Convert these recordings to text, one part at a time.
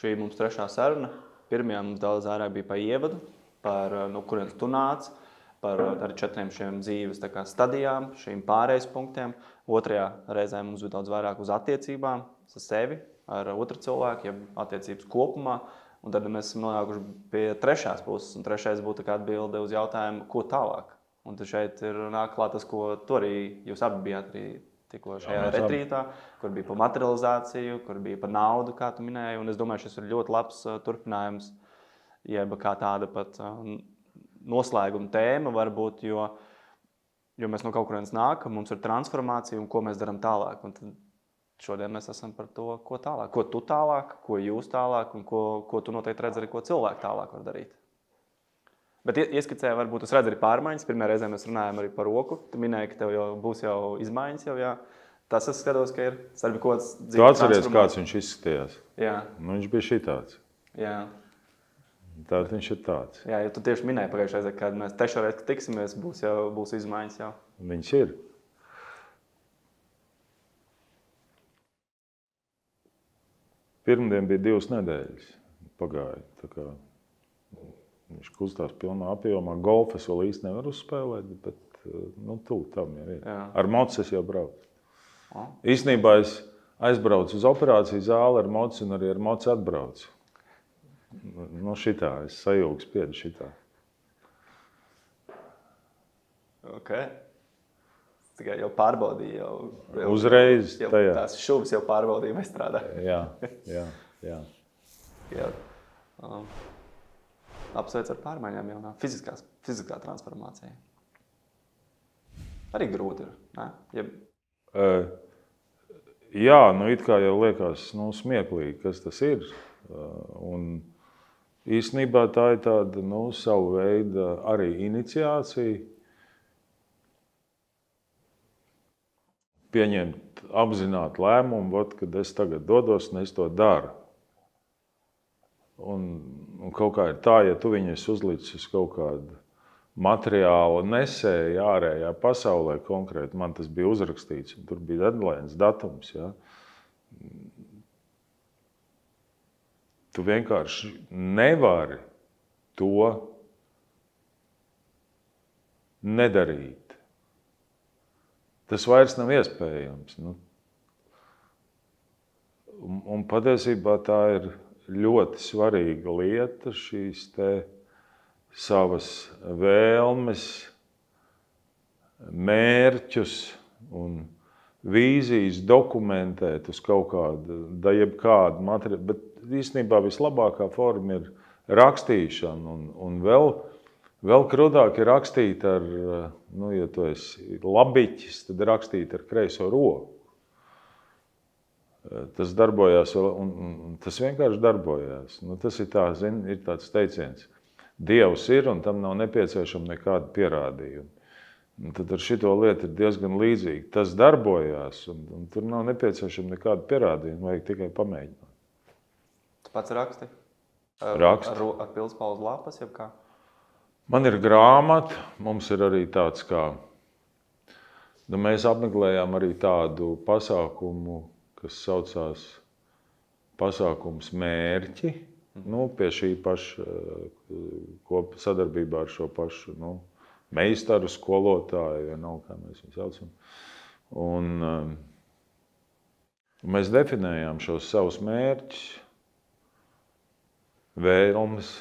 šī mums trešā saruna. Pirmajā mums daudz vairāk bija par ievadu, par no kurienes tu nāc, par arī 4 šiem dzīves stadijām, šīm pārejas punktiem. Otrajā reizē mums bija daudz vairāk uz attiecībām, ar sevi, ar otru cilvēku, ja attiecības kopumā. Un tad mēs esam nonākuši pie trešās puses, un trešais būtu atbilde uz jautājumu, ko tālāk. Un tad šeit ir nāk klāt tas, ko tu arī, jūs abi bijāt arī tikko šajā retrītā, kur bija par materializāciju, kur bija par naudu, kā tu minēji. Un es domāju, šis ir ļoti labs turpinājums, jeb kā tāda pat noslēguma tēma varbūt, jo mēs no kaut kurienes nākam, mums ir transformācija un ko mēs darām tālāk. Un tad šodien mēs esam par to, ko tālāk, ko tu tālāk, ko jūs tālāk un ko tu noteikti redz arī, ko cilvēki tālāk var darīt. Bet ieskicēja, varbūt es redzu arī pārmaiņas. Pirmajā reizē mēs runājam arī par roku. Tu minēji, ka tev jau būs jau izmaiņas jau, jā. Tas es skatos, ka ir. Tu atceries, kāds viņš izskatījās? Jā. Nu, viņš bija šitāds. Jā. Tātad viņš ir tāds. Jā, jo tu tieši minēji pagājušajā reizē, kad mēs trešoreiz, kad tiksimies, būs izmaiņas jau. Viņš ir. Pirmdien bija 2 nedēļas pagāja. Tā kā viņš kustās pilnā apjomā. Golfu es vēl īsti nevaru uzspēlēt, bet tūlīt tam jau ir. Jā. Ar mocu es jau braucu. Īstenībā es aizbraucu uz operāciju zāli ar mocu un arī ar mocu atbraucu. Šitā, es sajūgu spiedu šitā. Ok. Tikai jau pārbaudīja. Uzreiz tajā. Tās šūvis jau pārbaudīja, vai strādā. Jā. Apsveic ar pārmaiņām jaunā. Fiziskā transformācija. Arī grūti ir, ne? Jā, it kā jau liekas smieklīgi, kas tas ir. Un īstenībā tā ir tāda, savu veidu arī iniciācija. Pieņemt apzināti lēmumu, kad es tagad dodos un es to daru. Un kaut kā ir tā, ja tu viņus uzlicis uz kaut kādu materiālu nesēju ārējā pasaulē konkrēti, man tas bija uzrakstīts, un tur bija deadlines, datums. Ja? Tu vienkārši nevari to nedarīt. Tas vairs nav iespējams. Un patiesībā tā ir ļoti svarīga lieta, šīs te savas vēlmes, mērķus un vīzijas dokumentēt uz kaut kādu, jebkādu materiālu. Bet īstenībā vislabākā forma ir rakstīšana un vēl krudāk ir rakstīt ar, ja tu esi labiķis, tad rakstīt ar kreiso roku. Tas darbojās un tas vienkārši darbojās. Tas ir ir tāds teiciens. Dievs ir un tam nav nepieciešama nekāda pierādījuma. Tad ar šito lietu ir diezgan līdzīgi. Tas darbojās un tur nav nepieciešama nekāda pierādījuma, vajag tikai pamēģināt. Tu pats raksti? Rakstu. Ar pildspalvas lapas, jeb kā? Man ir grāmata, mums ir arī tāds kā, mēs apmeklējām arī tādu pasākumu, kas saucās pasākums mērķi, pie šī paša, sadarbībā ar šo pašu, meistaru, skolotāju, vai nav, kā mēs viņu saucam. Un mēs definējām šos savus mērķus, vēlmes,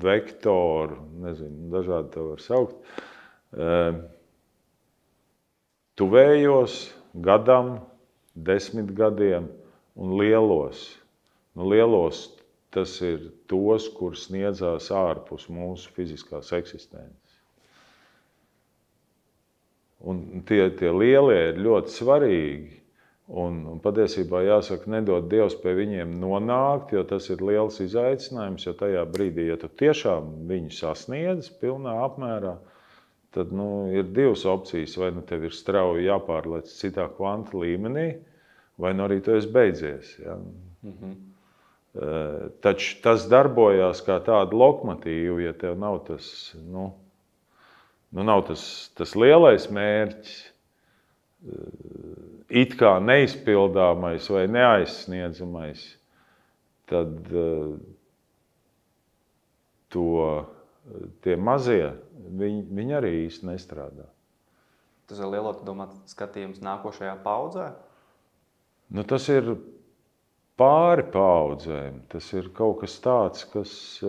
vektoru, nezinu, dažādi to var saukt. Tuvējos gadam, 10 gadiem un lielos. Lielos tas ir tos, kur sniedzās ārpus mūsu fiziskās eksistences. Un tie lielie ir ļoti svarīgi. Un patiesībā jāsaka, nedod Dievs pie viņiem nonākt, jo tas ir liels izaicinājums, jo tajā brīdī, ja tu tiešām viņu sasniedz pilnā apmērā, tad ir 2 opcijas. Vai tev ir strauji jāpārlec citā kvanta līmenī, vai arī tu esi beidzies. Ja? Taču tas darbojās kā tāda lokomotīva, ja tev nav tas, nav tas lielais mērķis, it kā neizpildāmais vai neaizsniedzamais, tad tie mazie, viņi arī īsti nestrādā. Tas ir lielot, domāt, skatījums nākošajā paudzē? Nu, tas ir pāri paudzēm. Tas ir kaut kas tāds, kas...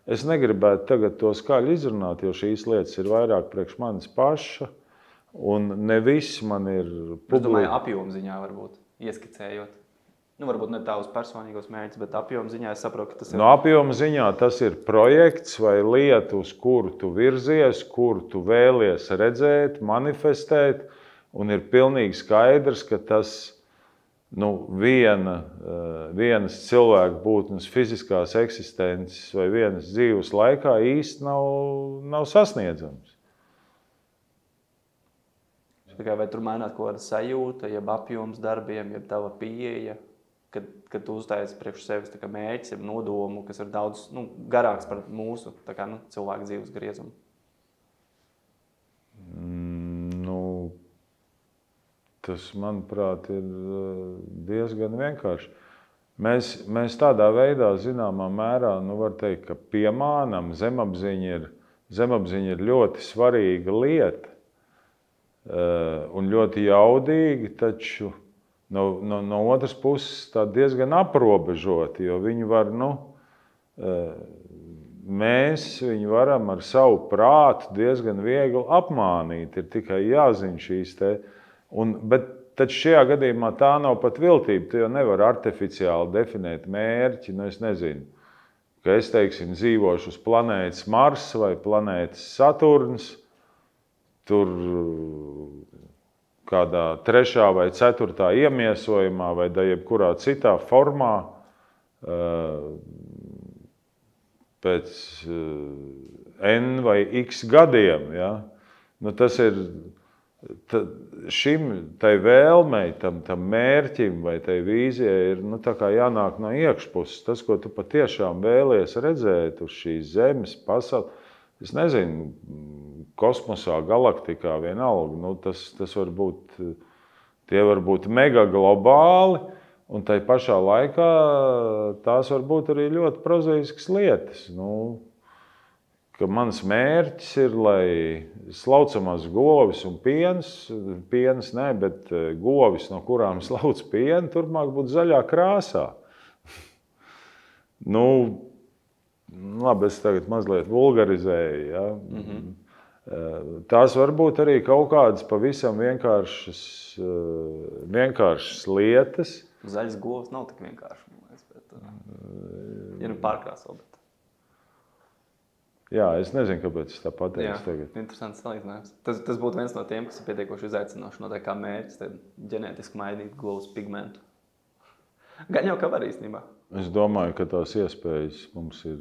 Es negribētu tagad to skaļi izrunāt, jo šīs lietas ir vairāk priekš manis paša, un ne viss man ir Es domāju, apjomziņā varbūt, ieskicējot. Nu, varbūt ne tā uz personīgos mērķus, bet apjomziņā es saprotu, ka tas ir... No apjomziņā tas ir projekts vai lieta, uz kuru tu virzies, kuru tu vēlies redzēt, manifestēt, un ir pilnīgi skaidrs, ka tas vienas cilvēka būtnes fiziskās eksistences vai vienas dzīves laikā īsti nav sasniedzams. Vai tur maināt kaut kāda sajūta, jeb apjoms darbiem, jeb tava pieeja, kad tu uztaisi priekš sevis mērķis, jeb nodomu, kas ir daudz garāks par mūsu cilvēku dzīves griezumu? Tas, manuprāt, ir diezgan vienkārši. Mēs tādā veidā, zināmā mērā, var teikt, ka piemānam zemapziņa ir ļoti svarīga lieta un ļoti jaudīga, taču no otras puses tā diezgan aprobežota, jo viņi var, mēs viņu varam ar savu prātu diezgan viegli apmānīt, ir tikai jāzina šīs te. Bet taču šajā gadījumā tā nav pat viltība. Tu jau nevar artificiāli definēt mērķi. Es nezinu, ka es, teiksim, dzīvošu uz planētas Mars vai planētas Saturns, tur kādā 3. vai 4. iemiesojumā vai jebkurā citā formā pēc N vai X gadiem. Ja? Tas ir tai vēlmei, tam mērķim vai tai vīzijai ir jānāk no iekšpuses. Tas, ko tu patiešām vēlies redzēt uz šīs zemes, pasaules, es nezinu, kosmosā, galaktikā, vienalga, tas var būt, tie var būt mega globāli, un tai pašā laikā tās var būt arī ļoti prozaiskas lietas. Ka mans mērķis ir, lai slaucamās govis un piens ne, bet govis, no kurām slauc pienu, turpmāk būtu zaļā krāsā. Labi, es tagad mazliet vulgarizēju. Ja? Tās var būt arī kaut kādas pavisam vienkāršas lietas. Zaļas govs nav tik vienkārši, bet ja pārkrāso, bet... Jā, es nezinu, kāpēc es tā pateicu tagad. Interesants salīdzinājums. Tas būtu viens no tiem, kas ir pietiekoši izaicinoši, noteikti kā mērķis, ģenētiski mainīt govs pigmentu. Gan jau kā var īstenībā. Es domāju, ka tās iespējas mums ir,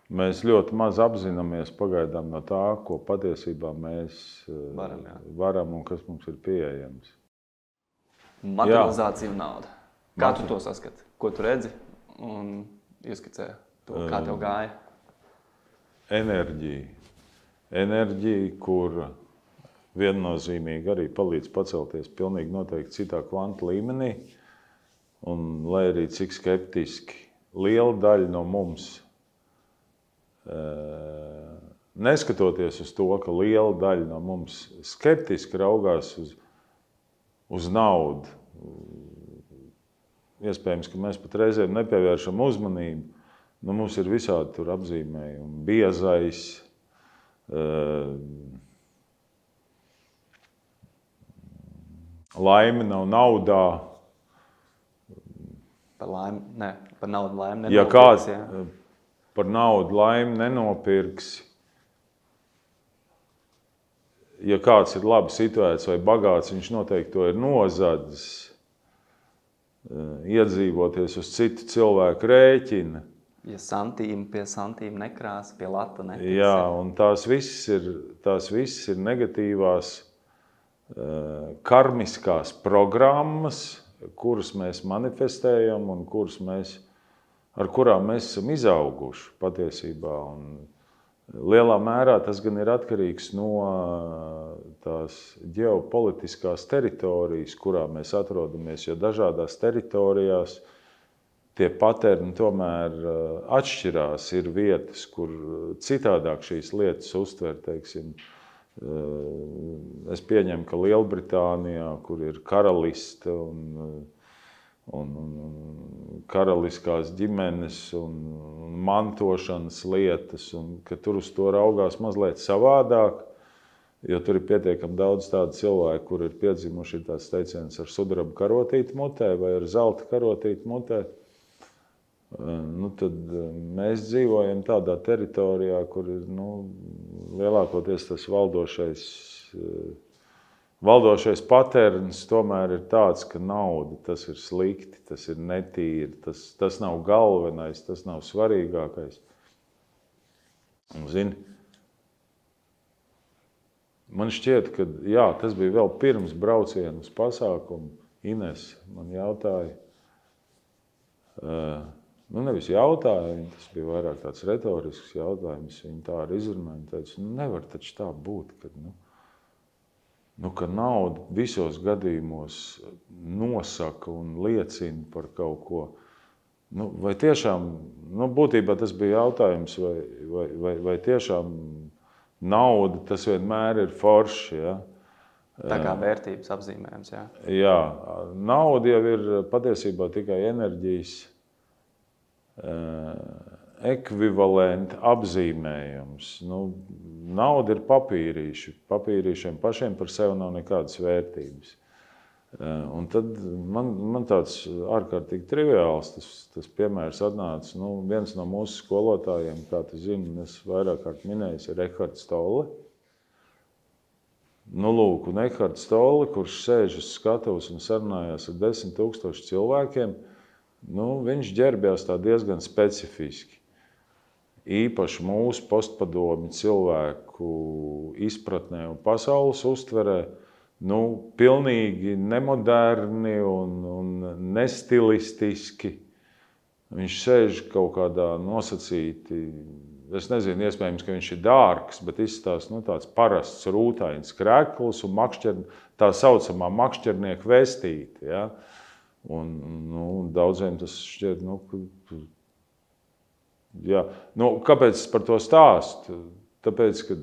mēs ļoti maz apzināmies pagaidām no tā, ko patiesībā mēs varam un kas mums ir pieejams. Materializācija un nauda. Kā tu to saskati? Ko tu redzi un ieskicē to, kā tev gāja? Enerģija. Enerģija, kur viennozīmīgi arī palīdz pacelties pilnīgi noteikti citā kvanta līmenī. Un, lai arī cik skeptiski liela daļa no mums, neskatoties uz to, ka liela daļa no mums skeptiski raugās uz naudu, iespējams, ka mēs pat reizēm nepievēršam uzmanību. Mums ir visādi tur apzīmējumi. Biezais, laime nav naudā. Par naudu laimi nenopirks. Ja kāds par naudu laimi nenopirks, ja kāds ir labi situēts vai bagāts, viņš noteikti to ir nozadzis, iedzīvoties uz citu cilvēku rēķina. Ja santīmi pie santīmi nekrāsa, pie lata netiks. Jā, un tās visas ir negatīvās karmiskās programmas, kuras mēs manifestējam un ar kurām mēs esam izauguši patiesībā. Un Lielā mērā tas gan ir atkarīgs no tās ģeopolitiskās teritorijas, kurā mēs atrodamies, jo dažādās teritorijās tie paterni tomēr atšķirās. Ir vietas, kur citādāk šīs lietas uztver, teiksim. Es pieņemu, ka Lielbritānijā, kur ir karaliste un karaliskās ģimenes un mantošanas lietas, un ka tur uz to raugās mazliet savādāk, jo tur ir pietiekami daudz tādu cilvēku, kur ir piedzimuši tāds teiciens ar sudraba karotīti mutē vai ar zelta karotīti mutē. Tad mēs dzīvojam tādā teritorijā, kur ir lielākoties tas valdošais paterns tomēr ir tāds, ka nauda tas ir slikti, tas ir netīri, tas nav galvenais, tas nav svarīgākais. Un, zini, man šķiet, ka jā, tas bija vēl pirms brauciena uz pasākumu. Ines man jautāja, nevis jautāja, tas bija vairāk tāds retorisks jautājums, viņa tā arī izrunāja, viņa teica, nevar taču tā būt, ka nauda visos gadījumos nosaka un liecina par kaut ko. Vai tiešām, būtībā tas bija jautājums, vai tiešām nauda tas vienmēr ir forši, ja? Tā kā vērtības apzīmējums, jā. Jā, nauda jau ir patiesībā tikai enerģijas ekvivalenta apzīmējums. Nauda ir papīrīši. Papīrīšiem pašiem par sevi nav nekādas vērtības. Un tad man tāds ārkārtīgi triviāls tas piemērs atnāca. Viens no mūsu skolotājiem, kā tu zini, es vairāk kārt minēju, ir Ehards Tolle. Un Ehards Tolle, kurš sēž uz skatuves un sarunājās ar 10 000 cilvēkiem, viņš ģērbjās tā diezgan specifiski. Īpaši mūsu postpadomju cilvēku izpratnē un pasaules uztverē, pilnīgi nemoderni un nestilistiski. Viņš sēž kaut kādā nosacīti, es nezinu, iespējams, ka viņš ir dārgs, bet izstāsta tāds parasts rūtains krekls un tā saucamā makšķernieka vestīte. Ja? Un daudziem tas šķiet, jā. Kāpēc es par to stāstu? Tāpēc, ka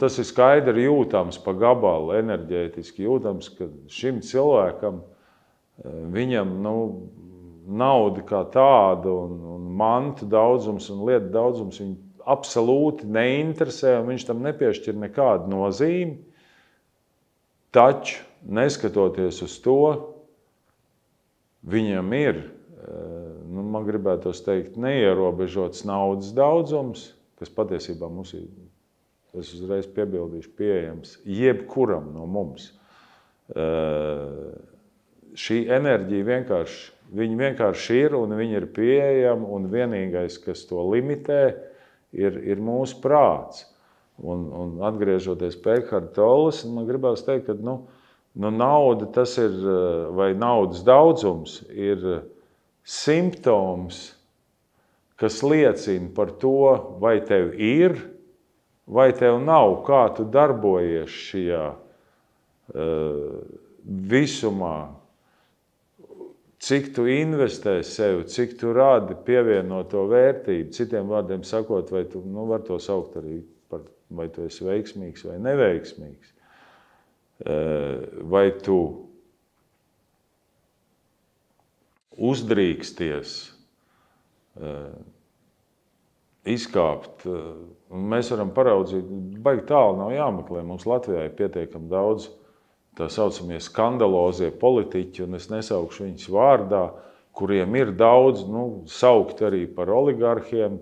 tas ir skaidri jūtams pa gabalu, enerģētiski jūtams, ka šim cilvēkam, viņam nauda kā tāda un mantu daudzums un lietu daudzums viņu absolūti neinteresē un viņš tam nepiešķir nekādu nozīmi. Taču, neskatoties uz to, viņam ir, man gribētos teikt, neierobežots naudas daudzums, kas patiesībā mums ir, es uzreiz piebildīšu, pieejams jebkuram no mums. Šī enerģija vienkārši ir un viņa ir pieejama un vienīgais, kas to limitē, ir mūsu prāts. Un atgriežoties pie Eharda Tolles, man gribās teikt, ka nauda tas ir, vai naudas daudzums ir simptoms, kas liecina par to, vai tev ir, vai tev nav, kā tu darbojies šajā visumā, cik tu investē sevi, cik tu rādi pievienoto vērtību. Citiem vārdiem sakot, vai tu var to saukt arī par, vai tu esi veiksmīgs vai neveiksmīgs. Vai tu uzdrīksties izkāpt. Mēs varam paraudzīt, baigi tālu nav jāmeklē. Mums Latvijā ir pietiekami daudz tā saucamie skandalozie politiķi, un es nesaukšu viņus vārdā, kuriem ir daudz, saukt arī par oligarhiem.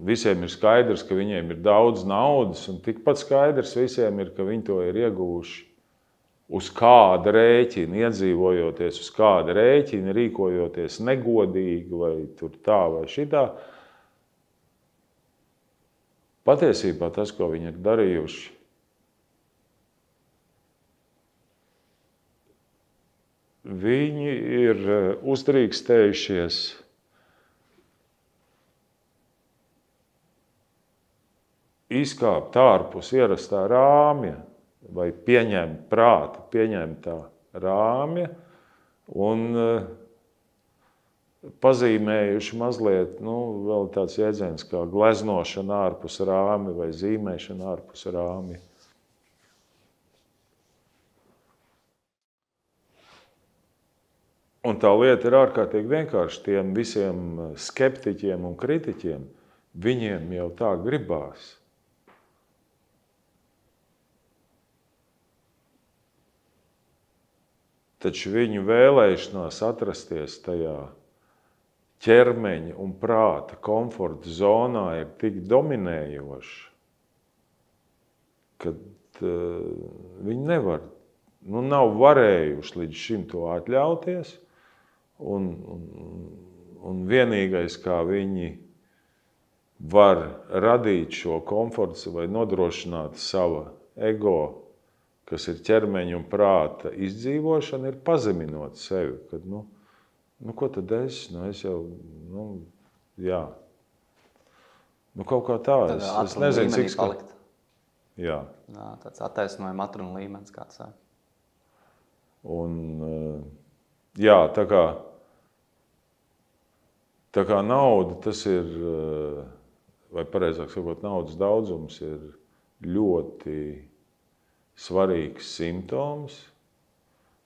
Visiem ir skaidrs, ka viņiem ir daudz naudas, un tikpat skaidrs visiem ir, ka viņi to ir ieguvuši uz kāda rēķina, iedzīvojoties uz kāda rēķina, rīkojoties negodīgi vai tur tā vai šitā. Patiesībā tas, ko viņi ir darījuši, viņi ir uzdrīkstējušies izkāpt ārpus ierastā rāmja vai pieņemt prāta, pieņemt tā rāmja un pazīmējuši mazliet, vēl tāds jēdziens kā gleznošana ārpus rāmja vai zīmēšana ārpus rāmja. Un tā lieta ir ārkārtīgi vienkārši tiem visiem skeptiķiem un kritiķiem. Viņiem jau tā gribās. Taču viņu vēlēšanās atrasties tajā ķermeņa un prāta komforta zonā ir tik dominējoša, kad viņi nevar, nav varējuši līdz šim to atļauties. Un vienīgais, kā viņi var radīt šo komfortu vai nodrošināt sava ego, kas ir ķermeņa un prāta izdzīvošana, ir pazeminot sevi. Kad, ko tad es? Es jau, jā. Kaut kā tā. Es nezinu, cik palikt. Jā. Tāds attaisnojuma atruna līmenis kāds. Un, jā, tā kā nauda, tas ir, vai pareizāk sakot, naudas daudzums ir ļoti svarīgs simptoms,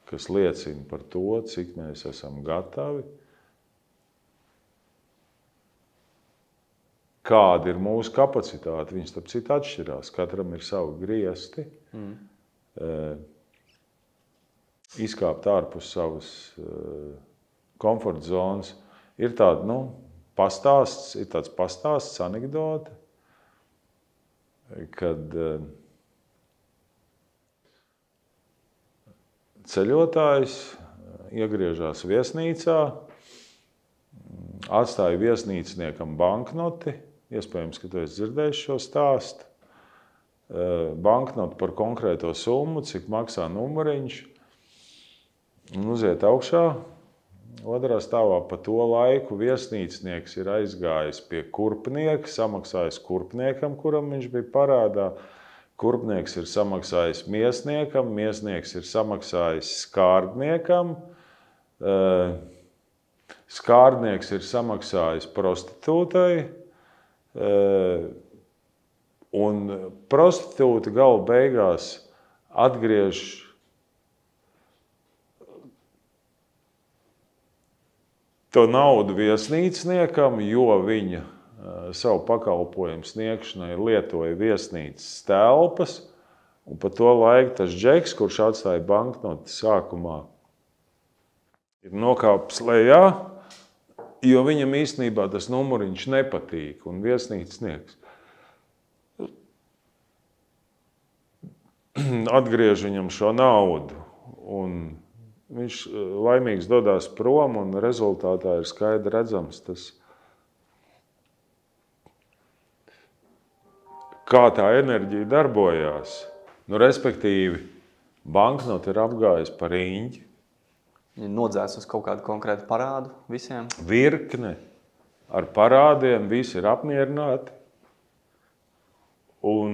kas liecina par to, cik mēs esam gatavi, kāda ir mūsu kapacitāte. Viņas starp citu atšķirās, katram ir savi griesti, izkāpt ārpus savas komforta zonas. Ir tāds pastāsts, anekdote, kad ceļotājs iegriežās viesnīcā, atstāja viesnīciniekam banknoti, iespējams, ka tu esi dzirdējis šo stāstu, banknoti par konkrēto summu, cik maksā numuriņš, un uziet augšā. Otrā stāvā pa to laiku viesnīcinieks ir aizgājis pie kurpnieka, samaksājis kurpniekam, kuram viņš bija parādā. Kurpnieks ir samaksājis miesniekam, miesnieks ir samaksājis skārdniekam, skārdnieks ir samaksājis prostitūtai, un prostitūta gala beigās atgriež to naudu viesnīcniekam, jo viņa savu pakalpojumu sniegšanai lietoja viesnīcas telpas, un pa to laiku tas džeks, kurš atstāja banknoti sākumā, ir nokāpis lejā, jo viņam īstenībā tas numuriņš nepatīk, un viesnīcnieks atgriež viņam šo naudu, un viņš laimīgs dodās prom, un rezultātā ir skaidri redzams tas, kā tā enerģija darbojās. Respektīvi, banknoti ir apgājis par riņķi. Viņi nodzēs uz kaut kādu konkrētu parādu visiem. Virkne ar parādiem, visi ir apmierināti. Un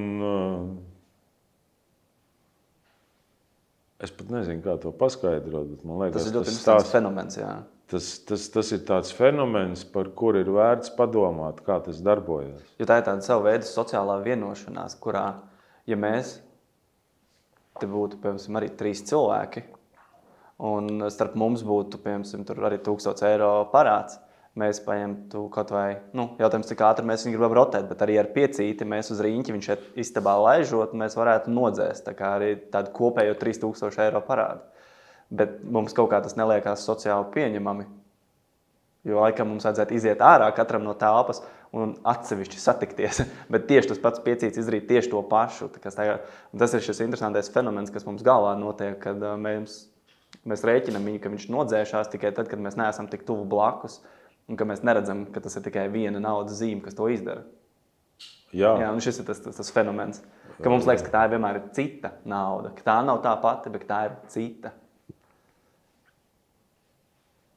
es pat nezinu, kā to paskaidrot, bet man liekas, tas ir ļoti interesants fenomens, jā. Tas ir tāds fenomens, par kuru ir vērts padomāt, kā tas darbojas. Jo tā ir tāda sava veida sociālā vienošanās, kurā, ja mēs, te būtu, piemēram, arī 3 cilvēki, un starp mums būtu, piemēram, tur arī 1000 eiro parāds, mēs paņemtu kaut vai, jautājums, cik ātri mēs viņu gribam rotēt, bet arī ar piecīti mēs uz riņķi viņš šeit istabā laižot, mēs varētu nodzēst, tā kā arī tādu kopējo 3000 eiro parādu. Bet mums kaut kā tas neliekās sociāli pieņemami, jo laikam mums vajadzētu iziet ārā katram no telpas un atsevišķi satikties, bet tieši tas pats piecīts izdarīt tieši to pašu. Un tas ir šis interesantais fenomens, kas mums galvā notiek, kad mēs rēķinam viņu, ka viņš nodzēšās tikai tad, kad mēs neesam tik tuvu blakus, un ka mēs neredzam, ka tas ir tikai viena naudas zīme, kas to izdara. Jā, un šis ir tas fenomens, ka mums liekas, ka tā vienmēr ir cita nauda, ka tā nav tā pati, bet tā ir cita.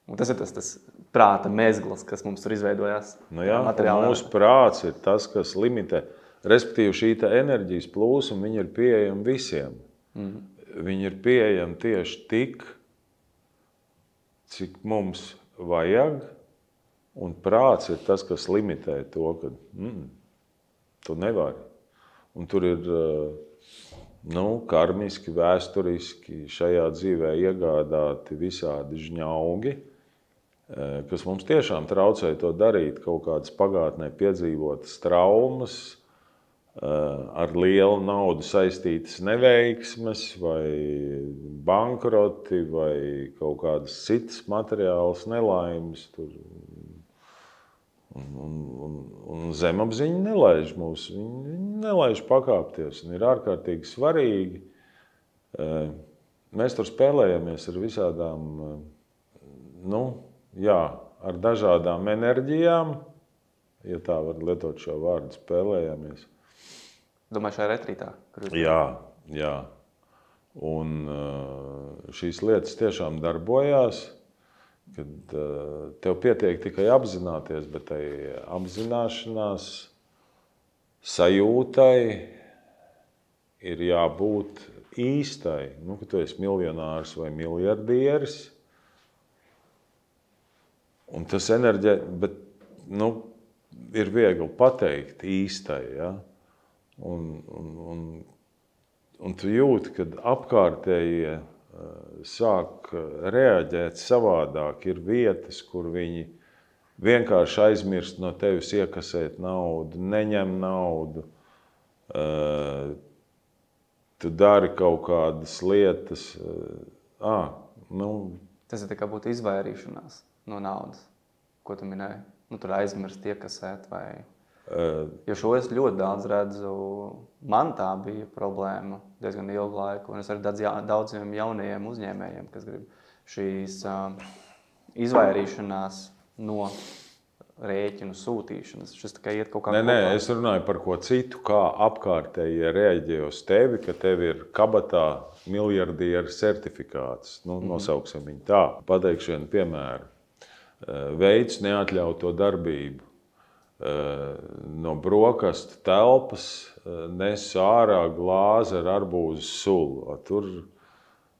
Un tas ir tas prāta mezgls, kas mums tur izveidojās. Mūsu prāts ir tas, kas limitē. Respektīvi, šī enerģijas plūsma, viņa ir pieejama visiem. Viņa ir pieejama tieši tik, cik mums vajag, un prāts ir tas, kas limitē to, ka tu nevari. Un tur ir karmiski, vēsturiski šajā dzīvē iegādāti visādi žņaugi, kas mums tiešām traucē to darīt, kaut kādas pagātnē piedzīvotas traumas, ar lielu naudu saistītas neveiksmes, vai bankroti, vai kaut kādas citas materiālas nelaimes. Un zemapziņa nelaiž mūs, viņi nelaiž pakāpties, un ir ārkārtīgi svarīgi. Mēs tur spēlējamies ar visādām, ar dažādām enerģijām, ja tā var lietot šo vārdu, spēlējamies. Domāju, šajā retrītā? Jā. Un šīs lietas tiešām darbojās, kad tev pietiek tikai apzināties, bet tai apzināšanās sajūtai ir jābūt īstai. Ka tu esi miljonārs vai miljardieris. Un tas bet ir viegli pateikt īstai, ja? Un tu jūti, kad apkārtējie sāk reaģēt savādāk. Ir vietas, kur viņi vienkārši aizmirst no tevis iekasēt naudu, neņem naudu. Tu dari kaut kādas lietas. Tas ir tā kā būtu izvairīšanās no naudas, ko tu minēji. Tur aizmirst iekasēt vai... Jo šo es ļoti daudz redzu, man tā bija problēma diezgan ilgu laiku, un es arī daudziem jaunajiem uzņēmējiem, kas grib šīs izvairīšanās no rēķinu sūtīšanas. Šis tikai iet kaut kā... Nē, es runāju par ko citu, kā apkārtējie reaģē uz tevi, ka tev ir kabatā miljardieru certifikāts. Nosauksim viņu tā. Pateikšu vienu piemēru. Veids neatļauto darbību. No brokastu telpas nes ārā glāzi ar arbūzu sulu. Tur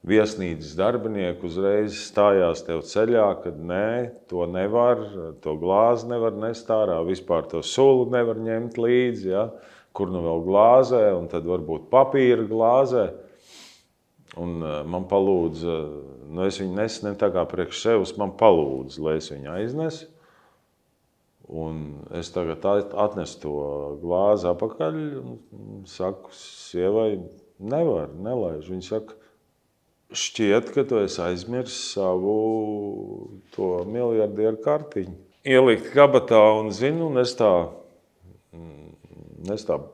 viesnīcas darbinieki uzreiz stājās tev ceļā, kad nē, to nevar, to glāzi nevar nest ārā, vispār to sulu nevar ņemt līdzi, ja? Kur nu vēl glāzē, un tad varbūt papīra glāzē. Un man palūdza, es viņu nesu ne tā kā priekš sevis, man palūdza, lai es viņu aiznesu. Un es tagad atnesu to glāzi apakaļ un saku sievai, nelaiž. Viņa saka, šķiet, ka tu esi aizmirsis savu to miljardieru kartiņu. Ielikt kabatā un zinu, un es tā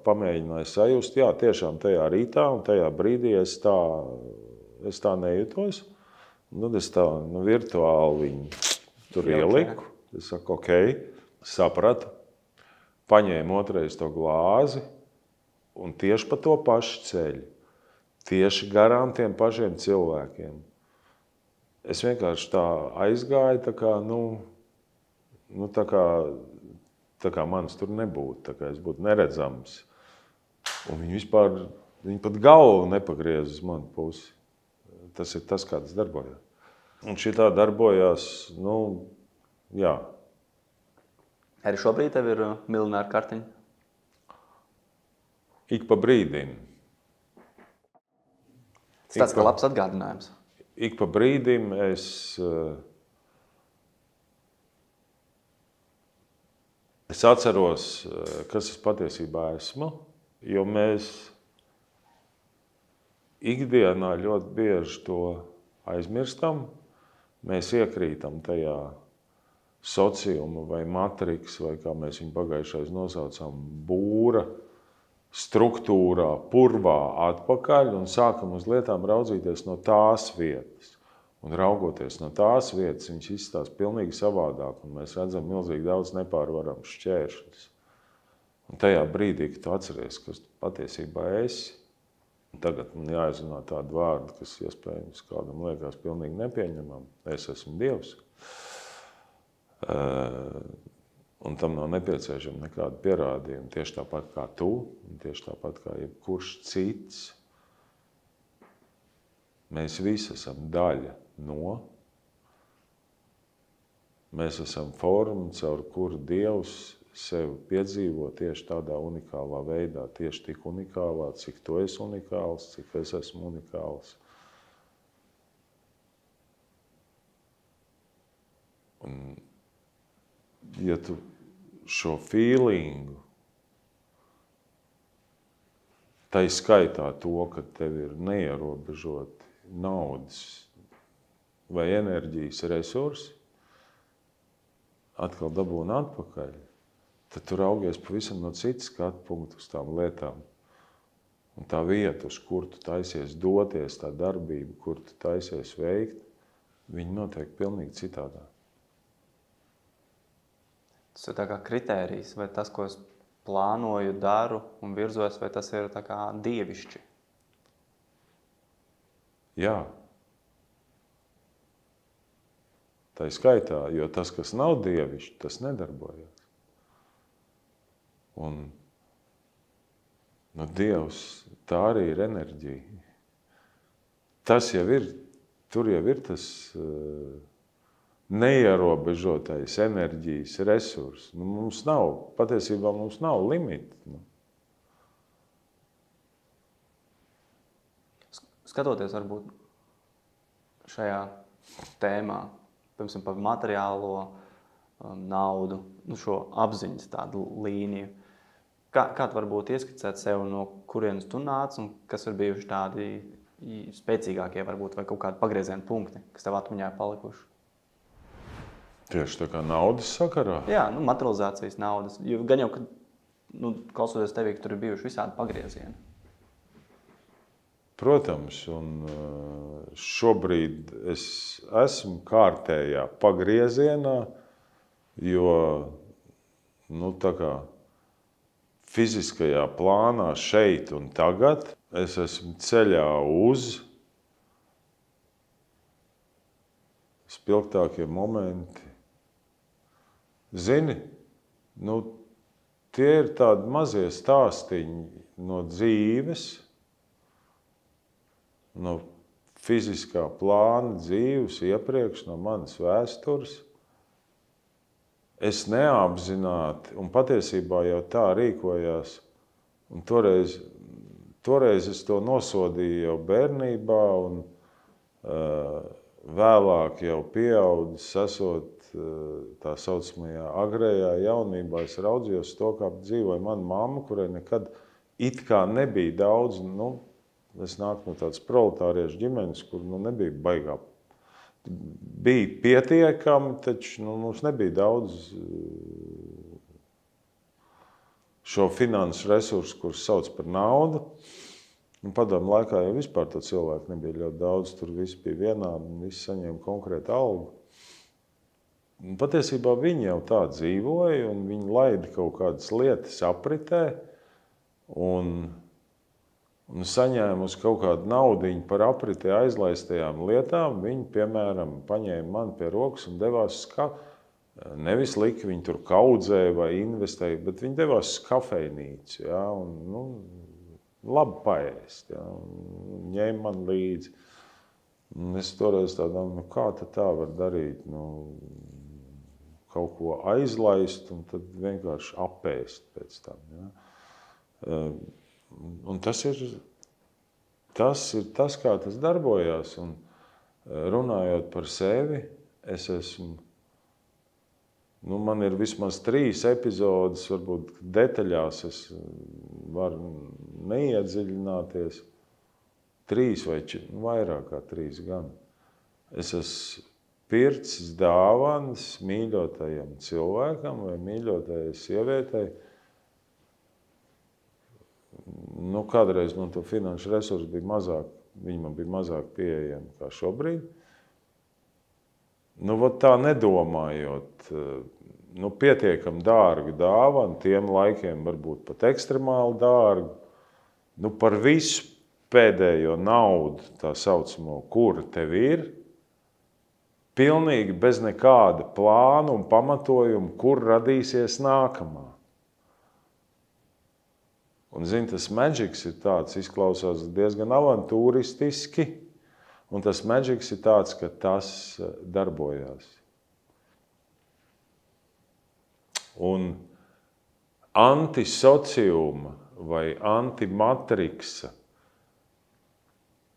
pamēģināju sajust. Jā, tiešām tajā rītā un tajā brīdī es tā nejūtos. Un tad es tā virtuāli viņu tur ieliku. Es saku, ok. Sapratu, paņēmu otrais to glāzi un tieši pa to pašu ceļu, tieši garām tiem pašiem cilvēkiem. Es vienkārši tā aizgāju, tā kā manis tur nebūtu, tā kā es būtu neredzams. Un viņi pat galvu nepagriez uz manu pusi. Tas ir tas, kā tas darbojās. Un šitā darbojās, jā. Arī šobrīd tev ir miljonāra kartiņa? Ik pa brīdim. Tas tāds kā labs atgādinājums. Ik pa brīdim es atceros, kas es patiesībā esmu, jo mēs ikdienā ļoti bieži to aizmirstam. Mēs iekrītam tajā sociuma vai matriks, vai kā mēs viņu pagājušais nosaucām, būra struktūrā, purvā atpakaļ un sākam uz lietām raudzīties no tās vietas. Un raugoties no tās vietas, viņš izstās pilnīgi savādāk, un mēs redzam milzīgi daudz nepārvarams šķēršļus. Un tajā brīdī, kad tu atceries, kas tu patiesībā esi, tagad man jāizrunā tādu vārdu, kas iespējams kādam liekas pilnīgi nepieņemam. Es esmu Dievs. Un tam nav nepieciešama nekāda pierādījuma. Tieši tāpat kā tu, un tieši tāpat kā jebkurš cits. Mēs visi esam daļa no. Mēs esam forma, caur kuru Dievs sevi piedzīvo tieši tādā unikālā veidā. Tieši tik unikālā, cik tu esi unikāls, cik es esmu unikāls. Un, ja tu šo feelingu, tai skaitā to, ka tev ir neierobežoti naudas vai enerģijas resursi, atkal dabūni atpakaļ, tad tu raugies pavisam no citas skatu punktu uz tām lietām. Un tā vieta, uz kur tu taisies doties, tā darbība, kur tu taisies veikt, viņi notiek pilnīgi citādā. Tas ir tā kā kritērijs, vai tas, ko es plānoju, daru un virzos, vai tas ir tā kā dievišķi? Jā. Tā ir skaitā, jo tas, kas nav dievišķi, tas nedarbojas. Un Dievs, tā arī ir enerģija. Tas jau ir, tur jau ir tas neierobežotais enerģijas resurs. Mums nav, patiesībā mums nav limiti. Skatoties varbūt šajā tēmā, piemēram, par materiālo naudu, šo apziņas tādu līniju, kā tu varbūt ieskicēt sev, no kurienes tu nāc un kas ir bijuši tādi spēcīgākie varbūt vai kaut kādi pagrieziena punkti, kas tev atmiņā palikuši? Tieši tā kā naudas sakarā? Jā, materializācijas naudas. Jo gan jau, ka, klausoties tevī, ka tur ir bijuši visādi pagriezieni. Protams, un šobrīd es esmu kārtējā pagriezienā, jo tā kā fiziskajā plānā šeit un tagad es esmu ceļā uz spilgtākie momenti. Zini, tie ir tādi mazie stāstiņi no dzīves, no fiziskā plāna dzīves iepriekš, no manas vēstures. Es neapzināti, un patiesībā jau tā rīkojās, un toreiz es to nosodīju jau bērnībā, un vēlāk jau pieaudzis, esot tā saucamajā agrējā jaunībā, es raudzījos to, kā dzīvoja mana mamma, kurai nekad it kā nebija daudz, es nāku no tādas proletāriešu ģimenes, kur nebija baigā. Bija pietiekami, taču mums nebija daudz šo finansu resursu, kurus sauc par naudu. Padomu laikā jau vispār to cilvēku nebija ļoti daudz, tur viss bija vienādi un visi saņēma konkrētu algu. Patiesībā viņi jau tā dzīvoja un viņi laida kaut kādas lietas apritē un saņēma uz kaut kādu naudiņu par apritē aizlaistajām lietām. Viņi, piemēram, paņēma mani pie rokas un devās nevis lika viņi tur kaudzēja vai investēja, bet viņi devās uz kafejnīcu, ja, un, labi paēst, ja, un ņēma man līdzi. Un es toreiz tādā, kā tā var darīt, kaut ko aizlaist un tad vienkārši apēst pēc tam. Ja. Un tas ir tas, kā tas darbojās. Un runājot par sevi, es esmu, man ir vismaz 3 epizodes, varbūt detaļās es varu neiedziļināties. 3 vai 4, vairāk kā 3 gan. Es esmu pircis dāvanas mīļotajam cilvēkam vai mīļotajai sievietei. Kādreiz man to finanšu resursu bija mazāk, viņi man bija mazāk pieejami kā šobrīd. Tā nedomājot, pietiekami dārga dāvana, tiem laikiem varbūt pat ekstremāli dārga. Par visu pēdējo naudu, tā saucamo, kura tev ir, pilnīgi bez nekāda plāna un pamatojuma, kur radīsies nākamā. Un, tas maģiks ir tāds, izklausās diezgan avantūristiski, un tas maģiks ir tāds, ka tas darbojās. Un antisociuma vai antimatriksa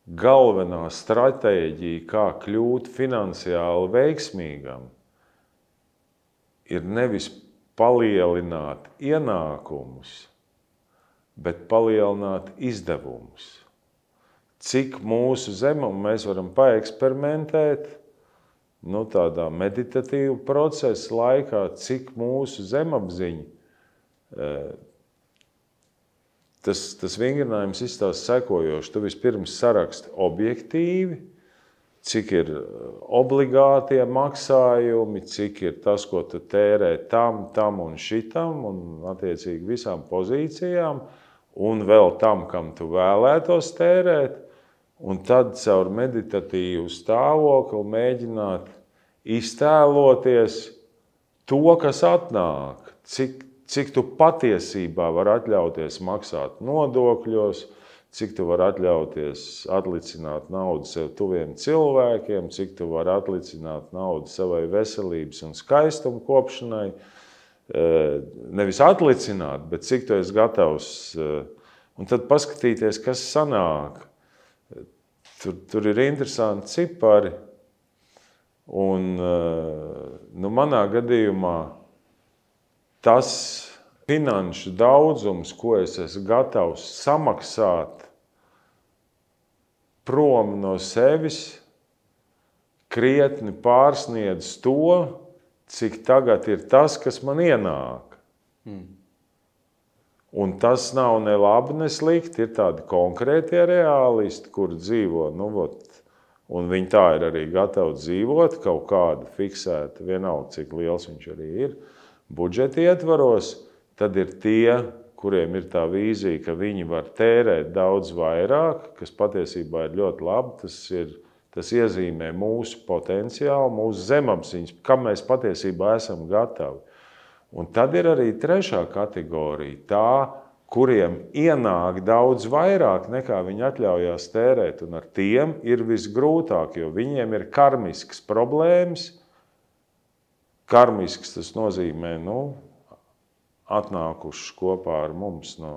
galvenā stratēģija, kā kļūt finansiāli veiksmīgam, ir nevis palielināt ienākumus, bet palielināt izdevumus. Cik mūsu mēs varam paeksperimentēt, tādā meditatīva procesa laikā, cik mūsu zemapziņa, tas vingrinājums izstāsta sekojoši. Tu vispirms saraksti objektīvi, cik ir obligātie maksājumi, cik ir tas, ko tu tērē tam un šitam, un attiecīgi visām pozīcijām, un vēl tam, kam tu vēlētos tērēt, un tad caur meditatīvu stāvokli mēģināt iztēloties to, kas atnāk, cik tu patiesībā vari atļauties maksāt nodokļos, cik tu vari atļauties atlicināt naudu sev tuviem cilvēkiem, cik tu vari atlicināt naudu savai veselības un skaistuma kopšanai. Nevis atlicināt, bet cik tu esi gatavs. Un tad paskatīties, kas sanāk. Tur ir interesanti cipari. Un, manā gadījumā tas finanšu daudzums, ko es esmu gatavs samaksāt prom no sevis, krietni pārsniedz to, cik tagad ir tas, kas man ienāk. Un tas nav ne labi, ne slikti. Ir tādi konkrētie reālisti, kur dzīvo, un viņi tā ir arī gatavi dzīvot, kaut kādu fiksētu, vienalga, cik liels viņš arī ir, budžeta ietvaros. Tad ir tie, kuriem ir tā vīzija, ka viņi var tērēt daudz vairāk, kas patiesībā ir ļoti labi. Tas iezīmē mūsu potenciālu, mūsu zemapziņas, kam mēs patiesībā esam gatavi. Un tad ir arī trešā kategorija, tā, kuriem ienāk daudz vairāk nekā viņi atļaujās tērēt. Un ar tiem ir visgrūtāk, jo viņiem ir karmisks problēmas. Karmisks tas nozīmē, atnākuši kopā ar mums no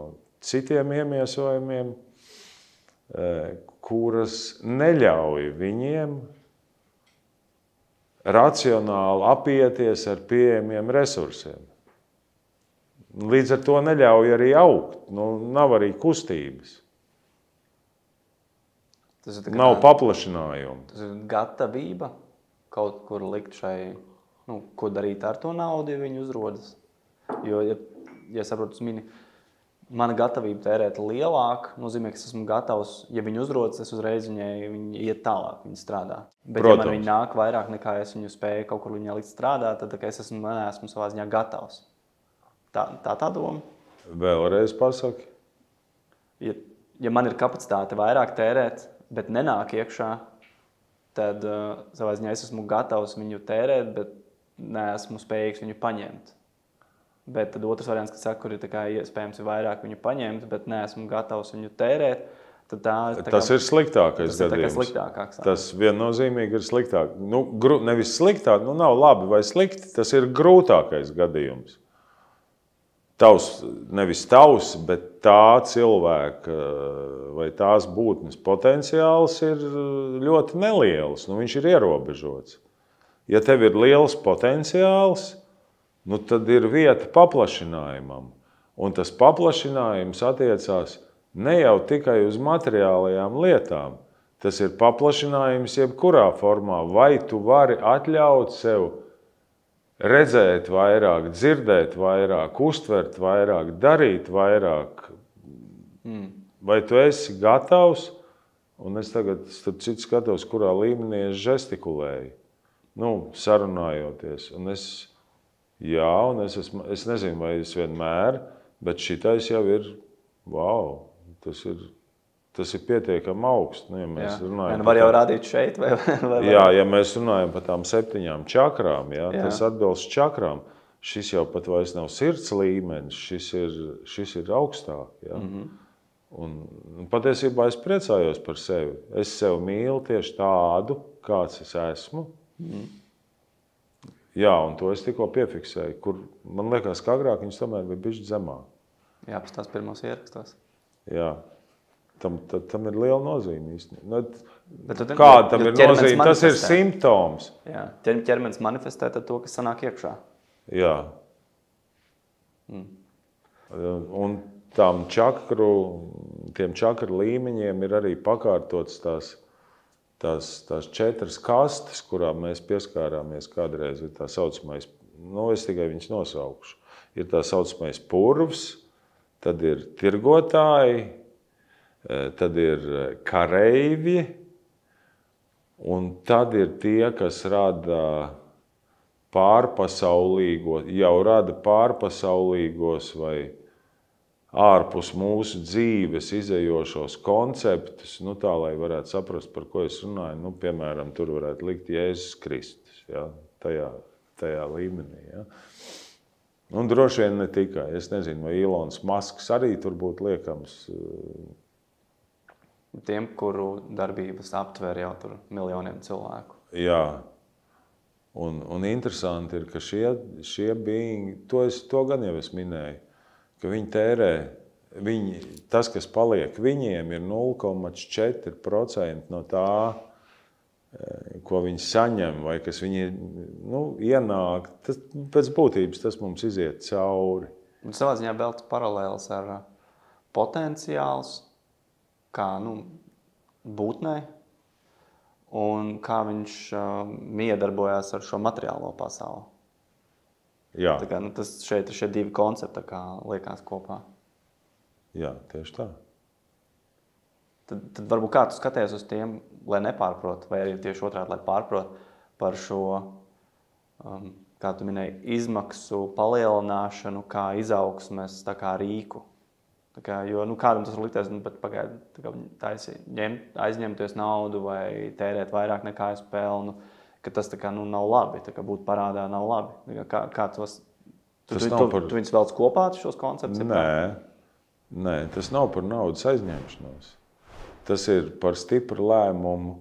citiem iemiesojumiem, kuras neļauj viņiem racionāli apieties ar pieejamiem resursiem. Līdz ar to neļauj arī augt. Nav arī kustības. Nav paplašinājuma. Tas ir gatavība kaut kur likt šai, ko darīt ar to naudu, ja viņi uzrodas. Jo, ja saprotu, mana gatavība tērēt lielāk, nozīmē, ka es esmu gatavs, ja viņi uzrodas, es uzreiz viņi iet tālāk, viņi strādā. Bet, ja man viņi nāk vairāk nekā es viņu spēju kaut kur viņai likt strādāt, tad es neesmu savā ziņā gatavs. Tā doma? Vēlreiz pasaki. Ja man ir kapacitāte vairāk tērēt, bet nenāk iekšā, tad savā ziņā es esmu gatavs viņu tērēt, bet neesmu spējīgs viņu paņemt. Bet tad otrs variants, kas saka, kur ir iespējams vairāk viņu paņemt, bet neesmu gatavs viņu tērēt, tad tas ir sliktākais gadījums. Sliktākāks. Tas viennozīmīgi ir sliktāk. Nevis sliktāk, nav labi vai slikti, tas ir grūtākais gadījums. Nevis tavs, bet tā cilvēka vai tās būtnes potenciāls ir ļoti neliels. Viņš ir ierobežots. Ja tev ir liels potenciāls, tad ir vieta paplašinājumam. Un tas paplašinājums attiecās ne jau tikai uz materiālajām lietām. Tas ir paplašinājums jebkurā formā. Vai tu vari atļaut sev redzēt vairāk, dzirdēt vairāk, uztvert vairāk, darīt vairāk? Vai tu esi gatavs? Un es tagad skatos, kurā līmenī es žestikulēju. Sarunājoties. Un es nezinu, vai es vienmēr, bet šitais jau ir, tas tas ir pietiekami augsts. Nu, ja mēs runājam var jau rādīt šeit. Vai ja mēs runājam par tām 7 čakrām, tas atbilst čakrām. Šis jau pat vairs nav sirds līmenis, šis ir augstāk. Un patiesībā es priecājos par sevi. Es sevi mīlu tieši tādu, kāds es esmu. Jā, un to es tikko piefiksēju, kur man liekas, ka agrāk viņš tomēr bija bišķi zemāk. Jā, pēc tās pirmos ierakstos. Jā, tam ir liela nozīme īstenībā. Kāda tam ir nozīme? Tas ir simptoms. Jā, ķermenis manifestē to, kas sanāk iekšā. Jā. Un tiem čakru līmeņiem ir arī pakārtots tās 4 kastes, kurām mēs pieskārāmies kādreiz. Ir tā saucamais, es tikai viņus nosaukšu. Ir tā saucamais purvs, tad ir tirgotāji, tad ir kareivji, un tad ir tie, kas rada pārpasaulīgos vai ārpus mūsu dzīves izejošos konceptus, tā, lai varētu saprast, par ko es runāju. Piemēram, tur varētu likt Jēzus Kristus, tajā līmenī. Ja? Un droši vien ne tikai. Es nezinu, vai Ilons Masks arī tur būtu liekams. Tiem, kuru darbības aptver jau tur miljoniem cilvēku. Jā. Un interesanti ir, ka šie beigi, to gan jau es minēju, ka viņi tērē, tas, kas paliek viņiem, ir 0,4% no tā, ko viņi saņem, vai kas viņi ienāk. Pēc būtības tas mums iziet cauri. Un savā ziņā vēl paralēls ar potenciāls, kā būtnei, un kā viņš miedarbojās ar šo materiālo pasauli. Jā. Tā kā, šeit ir šie 2 koncepti, kā liekas kopā. Jā, tieši tā. Tad varbūt kā tu skaties uz tiem, lai nepārprot, vai arī tieši otrādi, lai pārprot par šo, kā tu minēji, izmaksu palielināšanu, kā izaugsmes rīku. Jo kādam tas var likties, bet aizņemties naudu vai tērēt vairāk nekā es pelnu, ka tas nav labi, būt parādā nav labi. Kā tu viņus velc kopā šos konceptus? Nē, tas nav par naudas aizņemšanos. Tas ir par stipru lēmumu.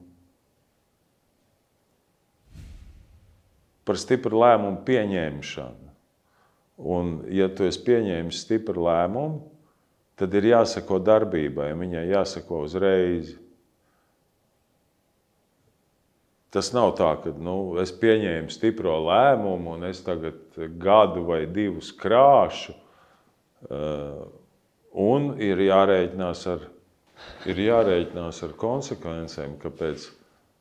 Par stipru lēmumu pieņemšanu. Un, ja tu esi pieņēmis stipru lēmumu, tad ir jāsako darbībai, viņai jāsako uzreiz. Tas nav tā, ka es pieņēmu stipro lēmumu un es tagad gadu vai 2 krāšu, un ir jārēķinās ar konsekvencēm, ka pēc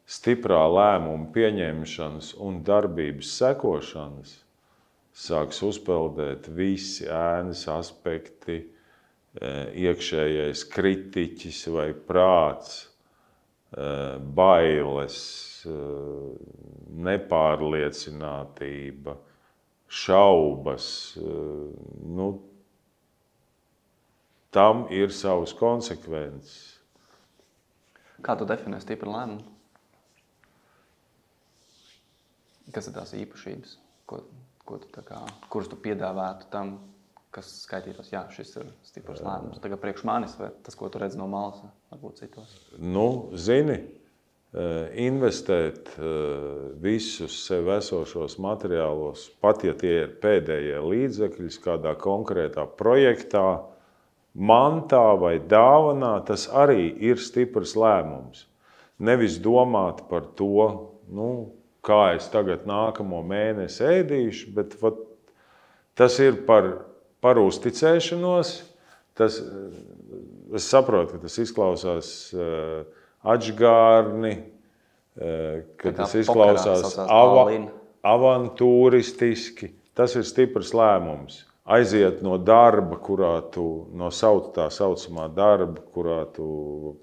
stiprā lēmuma pieņemšanas un darbības sekošanas sāks uzpeldēt visi ēnas aspekti, iekšējais kritiķis vai prāts, bailes, nepārliecinātība, šaubas. Tam ir savas konsekvences. Kā tu definē stipru lēmumu? Kas ir tās īpašības, kuras tu piedāvātu tam, kas skaitītos, šis ir stiprs lēmums. Tagad priekš manis, vai tas, ko tu redzi no malas, varbūt citos? Zini, investēt visus sev esošos materiālos, pat ja tie ir pēdējie līdzekļi kādā konkrētā projektā, mantā vai dāvanā, tas arī ir stiprs lēmums. Nevis domāt par to, kā es tagad nākamo mēnesi ēdīšu, bet tas ir par uzticēšanos. Es saprotu, ka tas izklausās atžgārni, ka tas izklausās avantūristiski. Tas ir stiprs lēmums. Aiziet no darba, no tā saucamā darba, kurā tu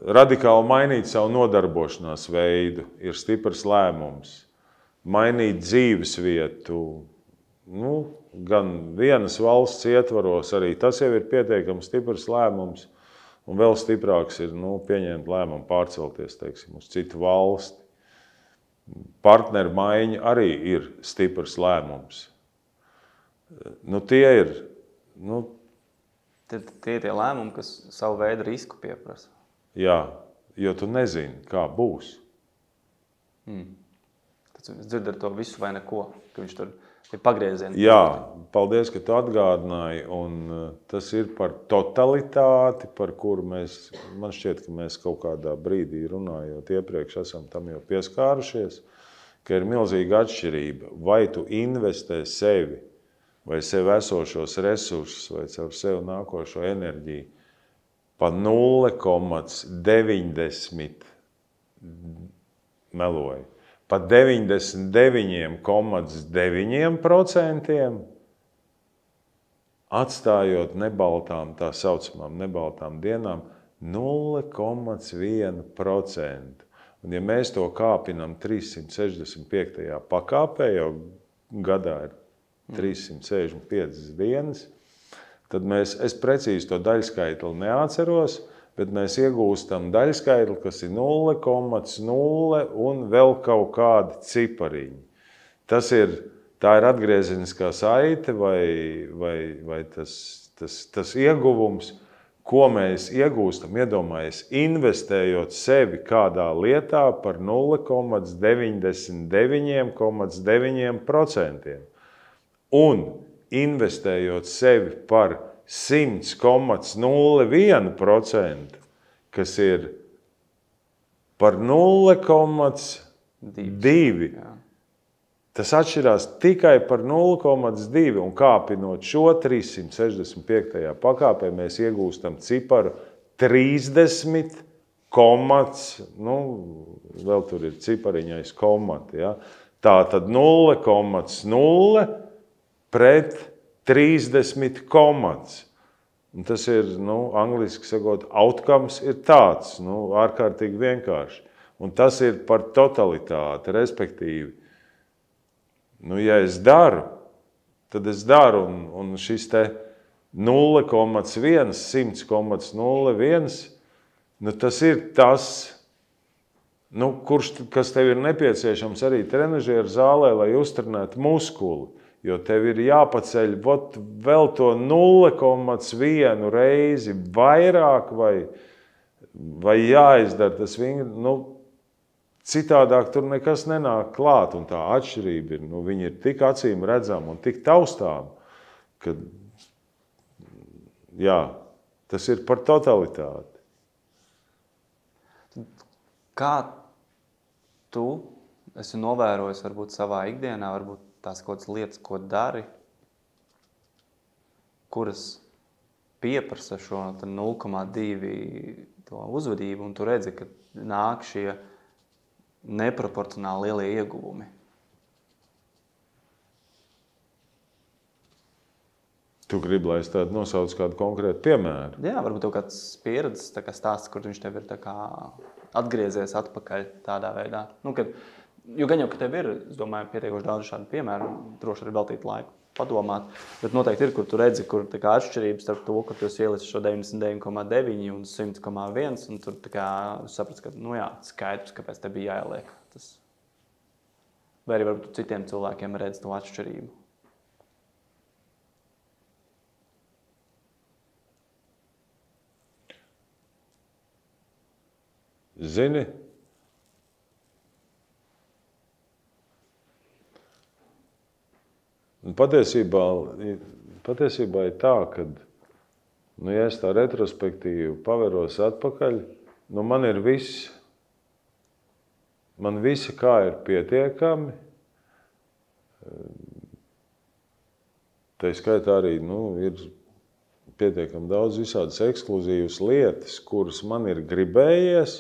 radikāli mainīt savu nodarbošanās veidu, ir stiprs lēmums. Mainīt dzīves vietu, gan vienas valsts ietvaros, arī tas jau ir pietiekami stiprs lēmums, un vēl stiprāks ir pieņemt lēmumu pārcelties, teiksim, uz citu valsti. Partneru maiņa arī ir stiprs lēmums. Tie ir... Tie ir tie lēmumi, kas savu veidu risku pieprasa. Jā, jo tu nezini, kā būs. Tad es dzirdu ar to visu vai neko, ka viņš tur ir pagrieziens. Jā, paldies, ka tu atgādināji, un tas ir par totalitāti, par kuru man šķiet, ka mēs kaut kādā brīdī runājot iepriekš esam tam jau pieskārušies, ka ir milzīga atšķirība, vai tu investē sevi, vai sev esošos resursus, vai caur sev nākošo enerģiju pa 0,90 meloju. Pa 99,9% atstājot nebaltām, tā saucamām nebaltām dienām, 0,1%. Un ja mēs to kāpinam 365. pakāpē, jau gadā ir 365 dienas, tad es precīzi to daļskaitli neatceros, bet mēs iegūstam daļskaitli, kas ir 0,0 un vēl kaut kādi cipariņi. Tā ir atgriezeniskā saite vai tas ieguvums, ko mēs iegūstam, iedomājies, investējot sevi kādā lietā par 0,99,9%. Un investējot sevi par 100,01%, kas ir par 0,2%. Tas atšķirās tikai par 0,2%, un kāpinot šo 365. pakāpē, mēs iegūstam ciparu 30, vēl tur ir cipariņais komati. Ja? Tātad 0,0 pret 30 komats. Un tas ir, angliski sakot, outcomes ir tāds, ārkārtīgi vienkārši. Un tas ir par totalitāti, respektīvi. Ja es daru, tad es daru, un šis te 0,1, 100,01, tas ir tas, kas tev ir nepieciešams arī trenažieru zālē, lai uztrenētu muskuli. Jo tev ir jāpaceļ vēl to 0,1 reizi vairāk vai jāizdara tas citādāk tur nekas nenāk klāt. Un tā atšķirība ir, viņa ir tik acīm redzama un tik taustām, ka jā, tas ir par totalitāti. Kā tu esi novērojis varbūt savā ikdienā, varbūt tās kaut kādas lietas, ko dari, kuras pieprasa šo 0,2 uzvedību, un tu redzi, ka nāk šie neproporcionāli lielie ieguvumi. Tu gribi, lai es tādu nosaucu kādu konkrētu piemēru? Jā, varbūt tev kāds pieredzes stāsts, kur viņš tev ir atgriezies atpakaļ tādā veidā. Jo gan jau, ka tev ir, es domāju, pietiekoši daudz šādu piemēru, droši arī veltīt laiku padomāt, bet noteikti ir, kur tu redzi, kur atšķirības starp to, ka tu esi ielicis šo 99,9 un 100,1, un tur saprati, ka, skaidrs, kāpēc te bija jāieliek tas. Vai arī varbūt citiem cilvēkiem redz to atšķirību. Zini, patiesībā ir tā, ka, ja es tā retrospektīvi paveros atpakaļ, man ir viss, man visi kā ir pietiekami. Tā skaitā arī, ir pietiekami daudz visādas ekskluzīvas lietas, kuras man ir gribējies,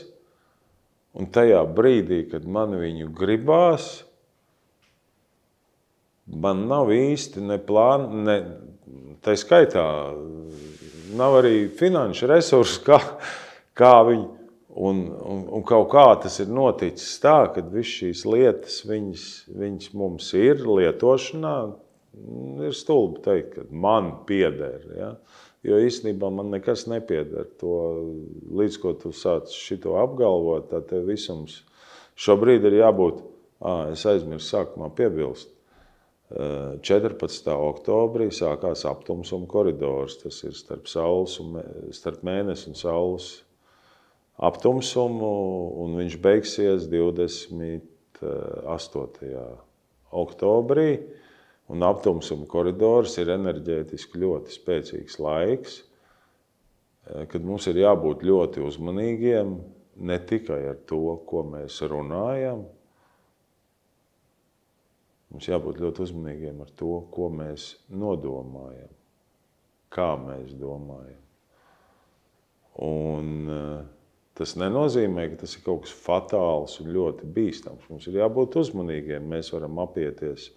un tajā brīdī, kad man viņu gribās, man nav īsti ne plāna, tā skaitā nav arī finanšu resursu, kā viņi, un kaut kā tas ir noticis tā, ka viss šīs lietas, viņas mums ir lietošanā, Ir stulbi teikt, ka man pieder. Ja? Jo īstenībā man nekas nepieder. Līdz ko tu sāc šito apgalvot, tad tev visums šobrīd ir jābūt, es aizmirsu sākumā piebilst, 14. oktobrī sākās aptumsuma koridors. Tas ir starp mēnesi un saules aptumsumu, un viņš beigsies 28. oktobrī. Un aptumsuma koridors ir enerģētiski ļoti spēcīgs laiks, kad mums ir jābūt ļoti uzmanīgiem ne tikai ar to, ko mēs runājam, mums jābūt ļoti uzmanīgiem ar to, ko mēs nodomājam, kā mēs domājam. Un tas nenozīmē, ka tas ir kaut kas fatāls un ļoti bīstams. Mums ir jābūt uzmanīgiem, mēs varam apieties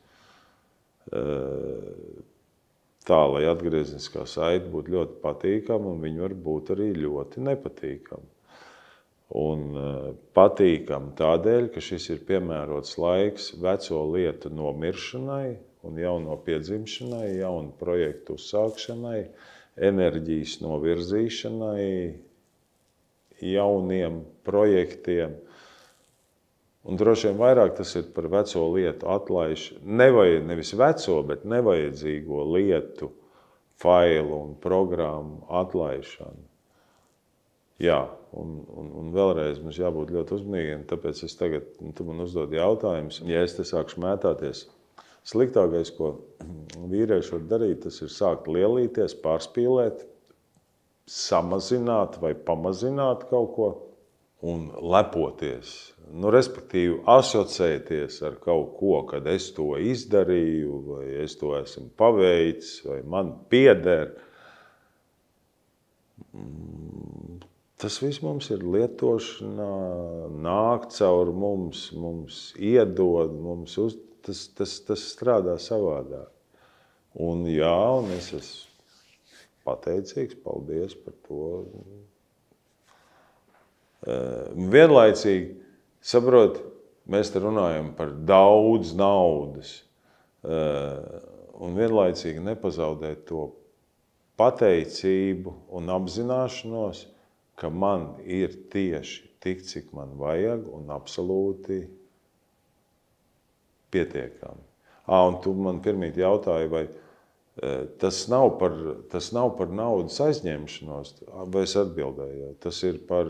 tā, lai atgriezniskā saite būtu ļoti patīkama, un viņi var būt arī ļoti nepatīkami. Un patīkami tādēļ, ka šis ir piemērots laiks veco lietu nomiršanai un jauno piedzimšanai, jaunu projektu uzsākšanai, enerģijas novirzīšanai, jauniem projektiem. Un droši vien vairāk tas ir par veco lietu atlaišanu, nevis veco, bet nevajadzīgo lietu, failu un programmu atlaišanu. Jā, un vēlreiz mums jābūt ļoti uzmanīgiem, tāpēc es tagad, tu man uzdod jautājumus, ja es te sākšu mētāties. Sliktākais, ko vīrieši var darīt, tas ir sākt lielīties, pārspīlēt, samazināt vai pamazināt kaut ko un lepoties. Respektīvi, asociēties ar kaut ko, kad es to izdarīju, vai es to esmu paveicis, vai man pieder. Tas viss mums ir lietošanā, nāk caur mums iedod, tas strādā savādāk. Un jā, un es esmu pateicīgs, paldies par to. Vienlaicīgi, saprot, mēs te runājam par daudz naudas un vienlaicīgi nepazaudēt to pateicību un apzināšanos, ka man ir tieši tik, cik man vajag un absolūti pietiekami. Un tu man pirmīt jautāji, vai tas nav par naudas aizņemšanos, vai es atbildēju, tas ir par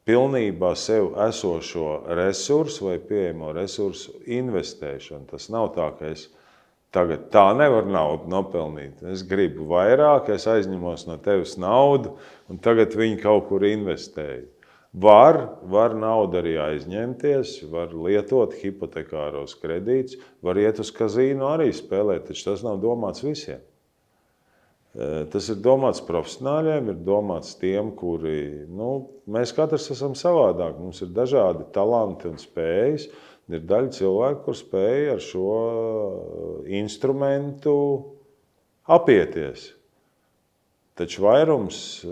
pilnībā sev esošo resursu vai pieejamo resursu investēšanu. Tas nav tā, ka es tagad tā nevaru naudu nopelnīt. Es gribu vairāk, es aizņemos no tevis naudu un tagad viņi kaut kur investēju. Var naudu arī aizņemties, var lietot hipotekāros kredītus, var iet uz kazīnu arī spēlēt, taču tas nav domāts visiem. Tas ir domāts profesionāļiem, ir domāts tiem, kuri, mēs katrs esam savādāk, mums ir dažādi talanti un spējas, ir daļa cilvēku, kur spēja ar šo instrumentu apieties. Taču vairums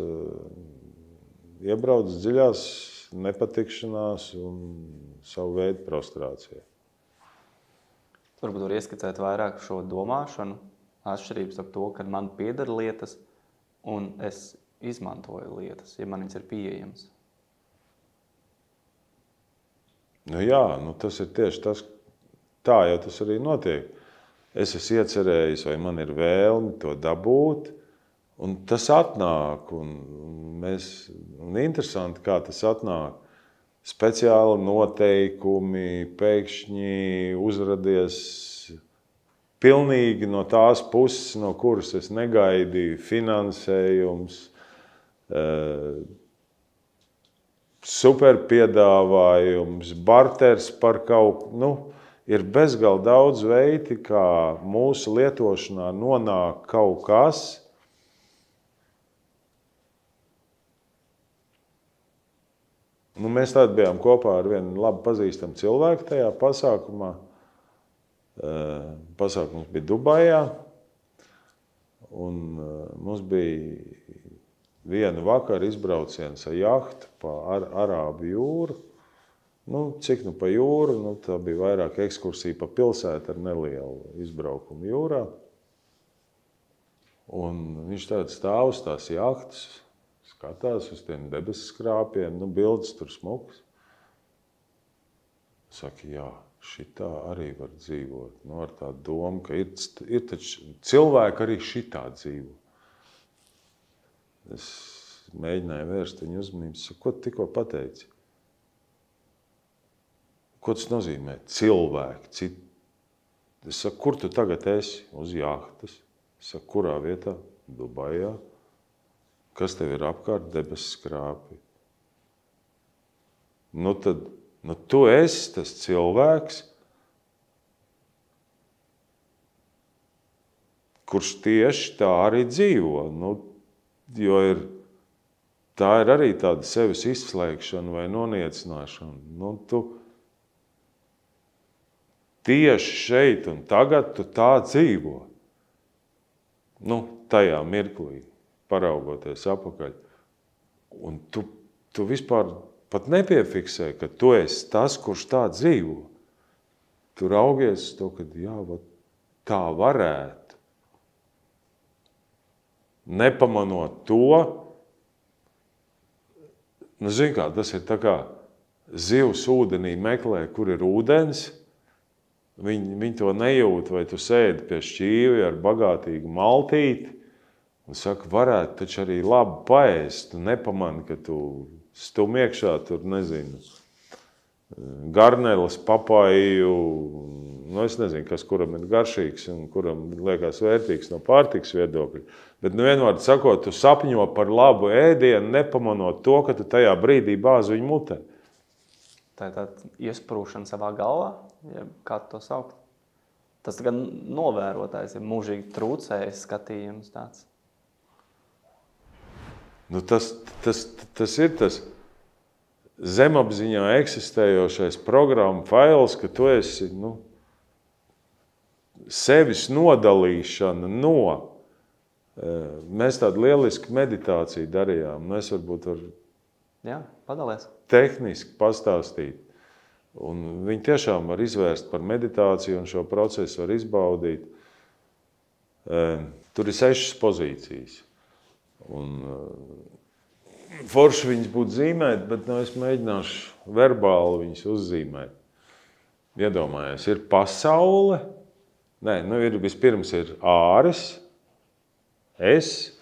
iebrauc dziļās nepatikšanās un savu veidu prostrācijā. Varbūt var ieskicēt vairāk šo domāšanu, atšķirības ar to, kad man pieder lietas un es izmantoju lietas, ja man viņas ir pieejamas. Jā, tas ir tieši tas, tā jau tas arī notiek. Es esmu iecerējis, vai man ir vēlme to dabūt, un tas atnāk, un interesanti, kā tas atnāk. Speciāli noteikumi, pēkšņi uzradies pilnīgi no tās puses, no kuras es negaidīju, finansējums, superpiedāvājums, barters par kaut ko. Ir bezgalīgi daudz veidi, kā mūsu lietošanā nonāk kaut kas. Mēs tādi bijām kopā ar vienu labi pazīstamu cilvēku tajā pasākumā. Pasākums bija Dubajā, un mums bija vienu vakaru izbrauciens ar jahtu pa Arābu jūru. Cik pa jūru, tā bija vairāk ekskursija pa pilsētu ar nelielu izbraukumu jūrā. Un viņš tāds stāv uz tās jahtas, skatās uz tiem debesu skrāpiem, bildes tur smukas. Saka, jā, šitā arī var dzīvot. Ar tādu domu, ka ir taču cilvēki arī šitā dzīvo. Es mēģināju vērst viņu uzmanību. Saku, ko tu tikko pateici? Ko tas nozīmē? Cilvēki. Es saku, kur tu tagad esi? Uz jahtas. Es saku, kurā vietā? Dubajā. Kas tev ir apkārt? Debesu skrāpi. Tad tu esi tas cilvēks, kurš tieši tā arī dzīvo. Jo tā ir arī tāda sevis izslēgšana vai noniecināšana. Tu tieši šeit un tagad tu tā dzīvo. Tajā mirklī, paraugoties apakaļ. Un tu vispār pat nepiefiksē, ka tu esi tas, kurš tā dzīvo. Tu raugies uz to, ka jā, tā varētu. Nepamanot to, zini kā, tas ir tā kā zivs ūdenī meklē, kur ir ūdens. Viņi to nejūt, vai tu sēdi pie šķīvi ar bagātīgu maltīti un saka, varētu taču arī labi paēst. Tu nepamani, ka tu stum iekšā tur, nezinu, garneles, papaju, es nezinu, kas kuram ir garšīgs un kuram liekas vērtīgs no pārtikas viedokļa. Bet vienvārdu sakot, tu sapņo par labu ēdienu, nepamanot to, ka tu tajā brīdī bāzi viņu mutē. Tā ir tāda iesprūšana savā galvā, ja kā to saukt. Tas gan novērotājs ir mūžīgi trūcējis skatījums tāds. Tas ir tas zemapziņā eksistējošais programmu fails, ka tu esi sevis nodalīšana no. Mēs tādu lielisku meditāciju darījām. Es varbūt Jā, padalies. Tehniski pastāstīt. Un viņi tiešām var izvērst par meditāciju un šo procesu var izbaudīt. Tur ir 6 pozīcijas. Un forši viņas būtu zīmēt, bet es mēģināšu verbāli viņas uzzīmēt. Iedomājies, ir pasaule. Vispirms ir āris, es,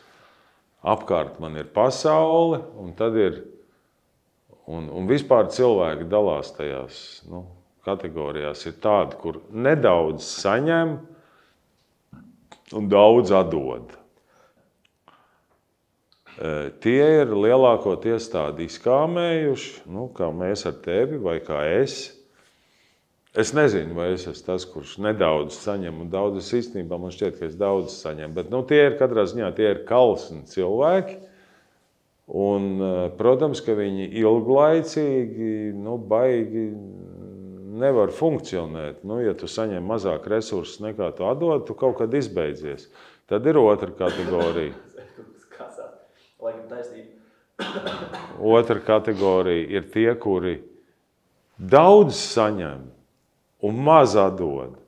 apkārt man ir pasaule, un tad ir un vispār cilvēki dalās tajās kategorijās. Ir tādi, kur nedaudz saņem un daudz atdod. Tie ir lielākoties tādi izkāmējuši, kā mēs ar tevi vai kā es. Es nezinu, vai es esmu tas, kurš nedaudz saņem un daudz. Es īstenībā man šķiet, ka es daudz saņemu. Bet tie ir katrā ziņā, tie ir kalsni cilvēki. Un, protams, ka viņi ilglaicīgi, baigi nevar funkcionēt. Ja tu saņem mazāk resursus nekā tu atdod, tu kaut kad izbeidzies. Tad ir otra kategorija. Otra kategorija ir tie, kuri daudz saņem un maz atdod.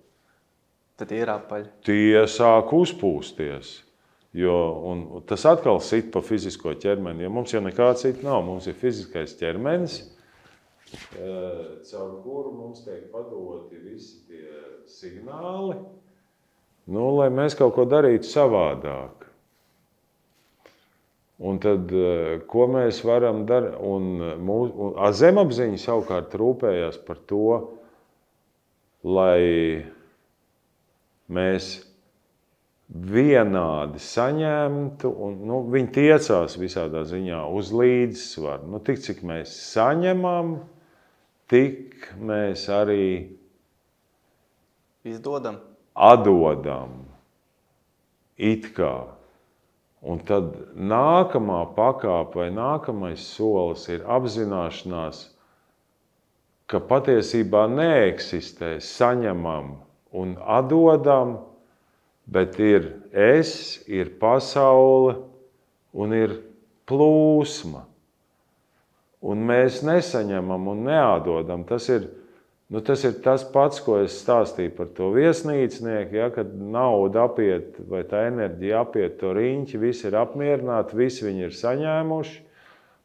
Tad ir apaļ. Tie sāk uzpūsties. Un tas atkal sit pa fizisko ķermeni, jo mums jau nekā cita nav. Mums ir fiziskais ķermenis, caur kuru mums tiek padoti visi tie signāli, lai mēs kaut ko darītu savādāk. Un tad, ko mēs varam darīt? Zemapziņa savukārt rūpējās par to, lai mēs vienādi saņemtu, un viņi tiecās visādā ziņā uz līdzsvaru. Tik, cik mēs saņemam, tik mēs arī atdodam. It kā. Un tad nākamā pakāpe vai nākamais solis ir apzināšanās, ka patiesībā neeksistē saņemam un atdodam, bet ir es, ir pasaule un ir plūsma. un mēs nesaņemam un neatdodam. Tas ir tas pats, ko es stāstīju par to viesnīcnieku, ja, kad nauda apiet vai tā enerģija apiet to riņķi, visi ir apmierināti, visi viņi ir saņēmuši,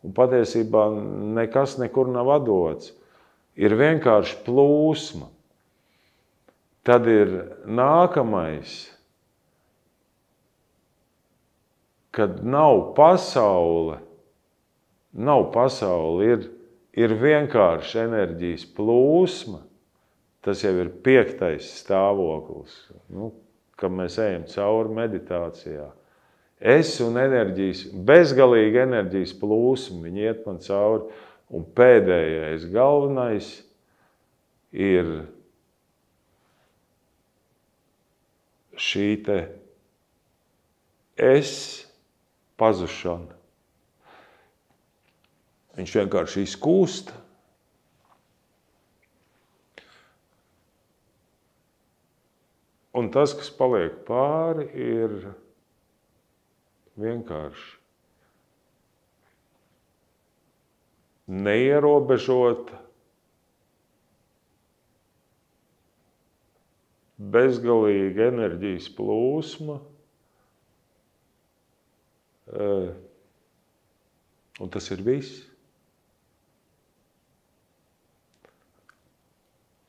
un patiesībā nekas nekur nav atdots. Ir vienkārši plūsma. Tad ir nākamais, kad nav pasaule, ir vienkārši enerģijas plūsma. Tas jau ir 5. stāvoklis, kad mēs ejam cauri meditācijā. Es un enerģijas, bezgalīga enerģijas plūsma, viņi iet man cauri. Un pēdējais, galvenais ir šī te es pazušana. Viņš vienkārši izkūst. Un tas, kas paliek pāri, ir vienkārši neierobežota, bezgalīga enerģijas plūsma, un tas ir viss.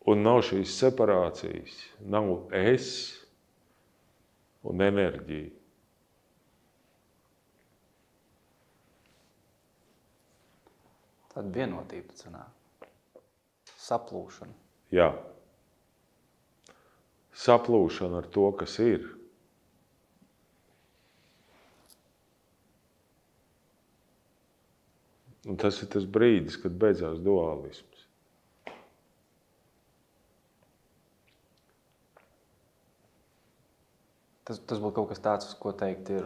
Un nav šīs separācijas, nav es un enerģija. Tad vienotība sanāk. Saplūšana. Jā. Saplūšana ar to, kas ir. Un tas ir tas brīdis, kad beidzās dualisms. Tas būtu kaut kas tāds, uz ko teikt ir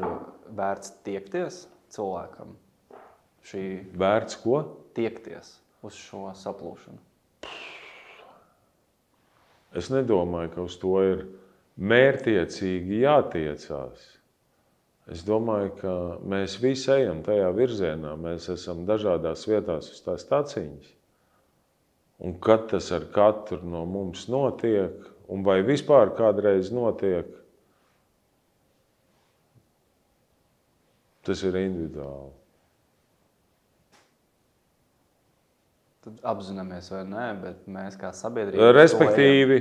vērts tiekties cilvēkam. Vērts ko? Tiekties uz šo saplūšanu. Es nedomāju, ka uz to ir mērķiecīgi jātiecās. Es domāju, ka mēs visi ejam tajā virzienā. Mēs esam dažādās vietās uz tās taciņas. Un kad tas ar katru no mums notiek, un vai vispār kādreiz notiek, tas ir individuāli. Tad apzināmies vai nē, bet mēs kā sabiedrība... Respektīvi,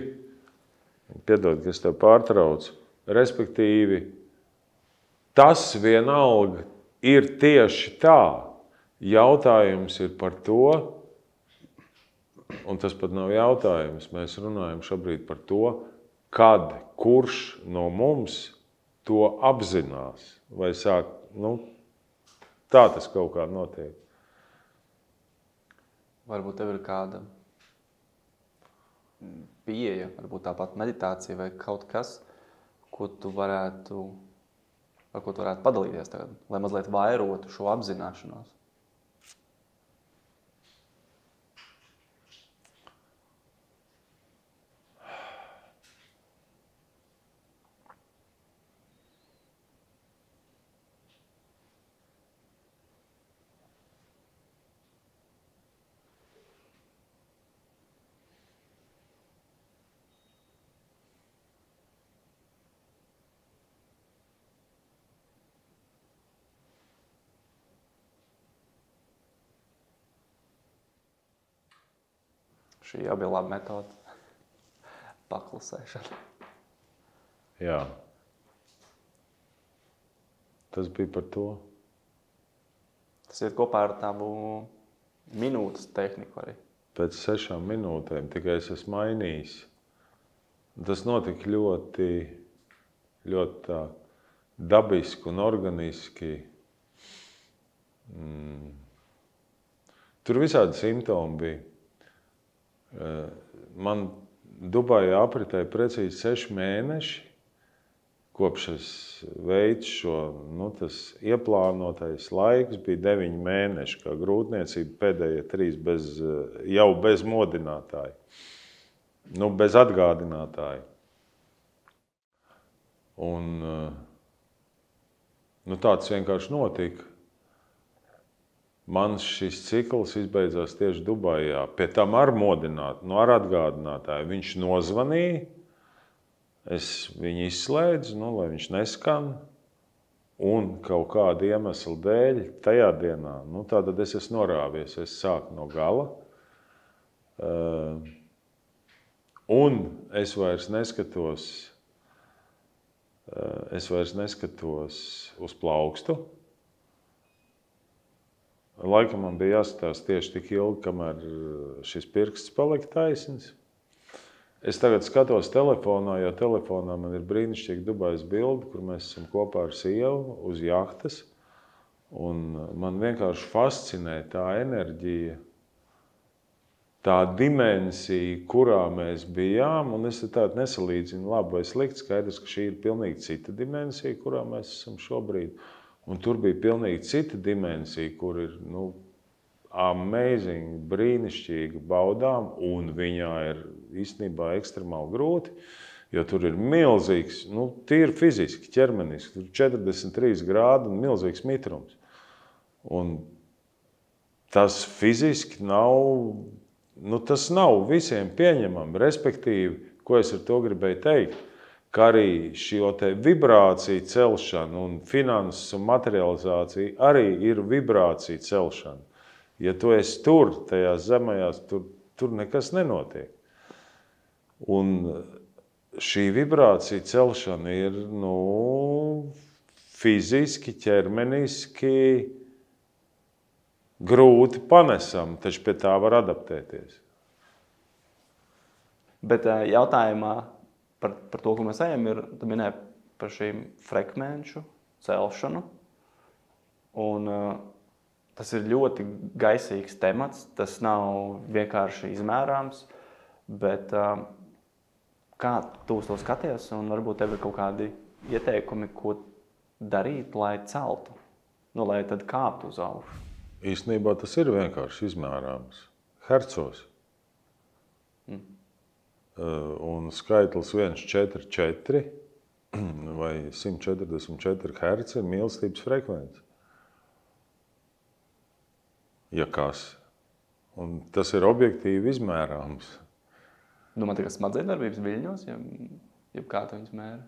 piedod, ka es tev pārtraucu, respektīvi, tas vienalga ir tieši tā. Jautājums ir par to, un tas pat nav jautājums, mēs runājam šobrīd par to, kad, kurš no mums to apzinās, vai sāk, tā tas kaut kā notiek. Varbūt tev ir kāda pieeja, varbūt tāpat meditācija vai kaut kas, ar ko tu varētu padalīties tagad, lai mazliet vairotu šo apzināšanos. Šī jau bija laba metode. Paklusēšana. Jā. Tas bija par to. Tas iet kopā ar tavu minūtes tehniku arī. Pēc 6 minūtēm tikai es esmu mainījis. Tas notika ļoti tā dabiski un organiski. Tur visādi simptomi bija. Man Dubajā apritēja precīzi 6 mēneši, kopš es veicu šo, tas ieplānotais laiks bija 9 mēneši, kā grūtniecība pēdējie 3 jau bez modinātāja, bez atgādinātāja. Un tāds vienkārši notika. man šis cikls izbeidzās tieši Dubajā. Pie tam ar modinātu, ar atgādinātāju. Viņš nozvanīja, es viņu izslēdzu, lai viņš neskan. Un kaut kāda iemesla dēļ tajā dienā, tātad es esmu norāvies, es sāku no gala. Un es vairs neskatos uz plaukstu. Laikam man bija jāskatās tieši tik ilgi, kamēr šis pirksts palika taisns. Es tagad skatos telefonā, jo telefonā man ir brīnišķīga Dubajas bilde, kur mēs esam kopā ar sievu uz jahtas. Un man vienkārši fascinē tā enerģija, tā dimensija, kurā mēs bijām. Un es tādu nesalīdzinu labi vai slikti, skaidrs, ka šī ir pilnīgi cita dimensija, kurā mēs esam šobrīd. Un tur bija pilnīgi cita dimensija, kur ir, amazing, brīnišķīga, baudām, un viņā ir īstenībā ekstremāli grūti, jo tur ir milzīgs, tīri fiziski, ķermeniski, tur 43 grādi un milzīgs mitrums. Un tas fiziski tas nav visiem pieņemami, respektīvi, ko es ar to gribēju teikt, ka arī šo te vibrāciju celšana un finanses un materializācija arī ir vibrācija celšana. Ja tu esi tur, tajās zemajās, tur nekas nenotiek. Un šī vibrācija celšana ir, fiziski, ķermeniski grūti panesama, taču pie tā var adaptēties. Bet jautājumā par to, ko mēs ejam, tu minēji par šīm frekvenču celšanu. Un tas ir ļoti gaisīgs temats, tas nav vienkārši izmērāms, bet kā tu uz to skaties, un varbūt tev ir kaut kādi ieteikumi, ko darīt, lai celtu, lai tad kāptu uz augšu? Īstenībā tas ir vienkārši izmērāms. Hercos. Un skaitlis 144 vai 144 herci ir mīlestības frekvence. Ja kas. Un tas ir objektīvi izmērāms. Man tikai smadzenedarbības viļņos, ja kā tu viņus mēri?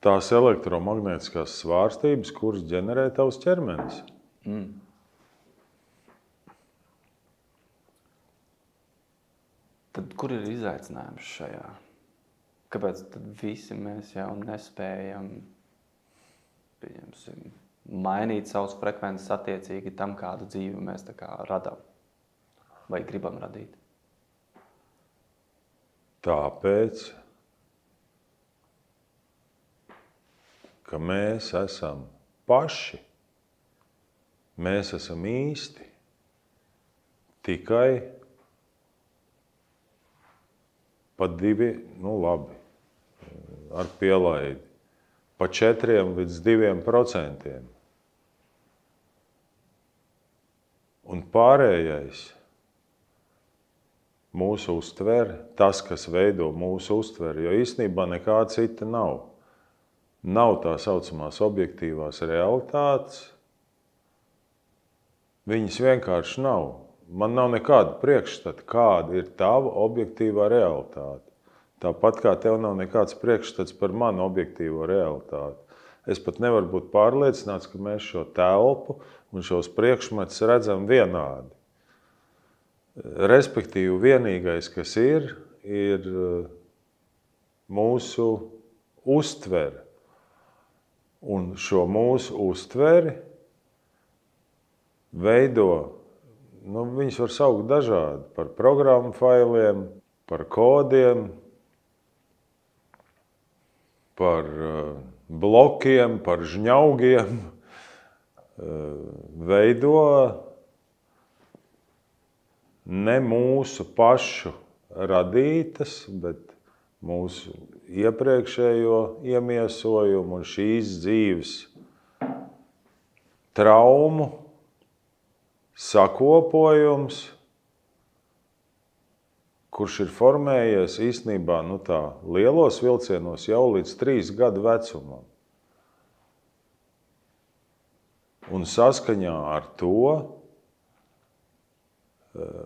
Tās elektromagnētiskās svārstības, kuras ģenerē tavs ķermenis. Tad kur ir izaicinājums šajā? Kāpēc tad visi mēs jau nespējam, pieņemsim, mainīt savus frekvences attiecīgi tam, kādu dzīvi mēs tā kā radām vai gribam radīt? Tāpēc, ka mēs esam paši, mēs esam īsti tikai pa 2, ar pielaidi, pa 4 līdz 2%. Un pārējais mūsu uztvere, tas, kas veido mūsu uztveri, jo īstenībā nekā cita nav. Nav tā saucamās objektīvās realitātes. Viņas vienkārši nav. Man nav nekāda priekšstata, kāda ir tava objektīvā realitāte. Tāpat kā tev nav nekāds priekšstats par manu objektīvo realitāti. Es pat nevaru būt pārliecināts, ka mēs šo telpu un šos priekšmetus redzam vienādi. Respektīvi, vienīgais, kas ir mūsu uztvere. Un šo mūsu uztveri veido, viņus var saukt dažādi, par programmu failiem, par kodiem, par blokiem, par žņaugiem, veido ne mūsu pašu radītas, bet mūsu iepriekšējo iemiesojumu un šīs dzīves traumu sakopojums, kurš ir formējies īstenībā lielos vilcienos jau līdz 3 gadu vecumam. Un saskaņā ar to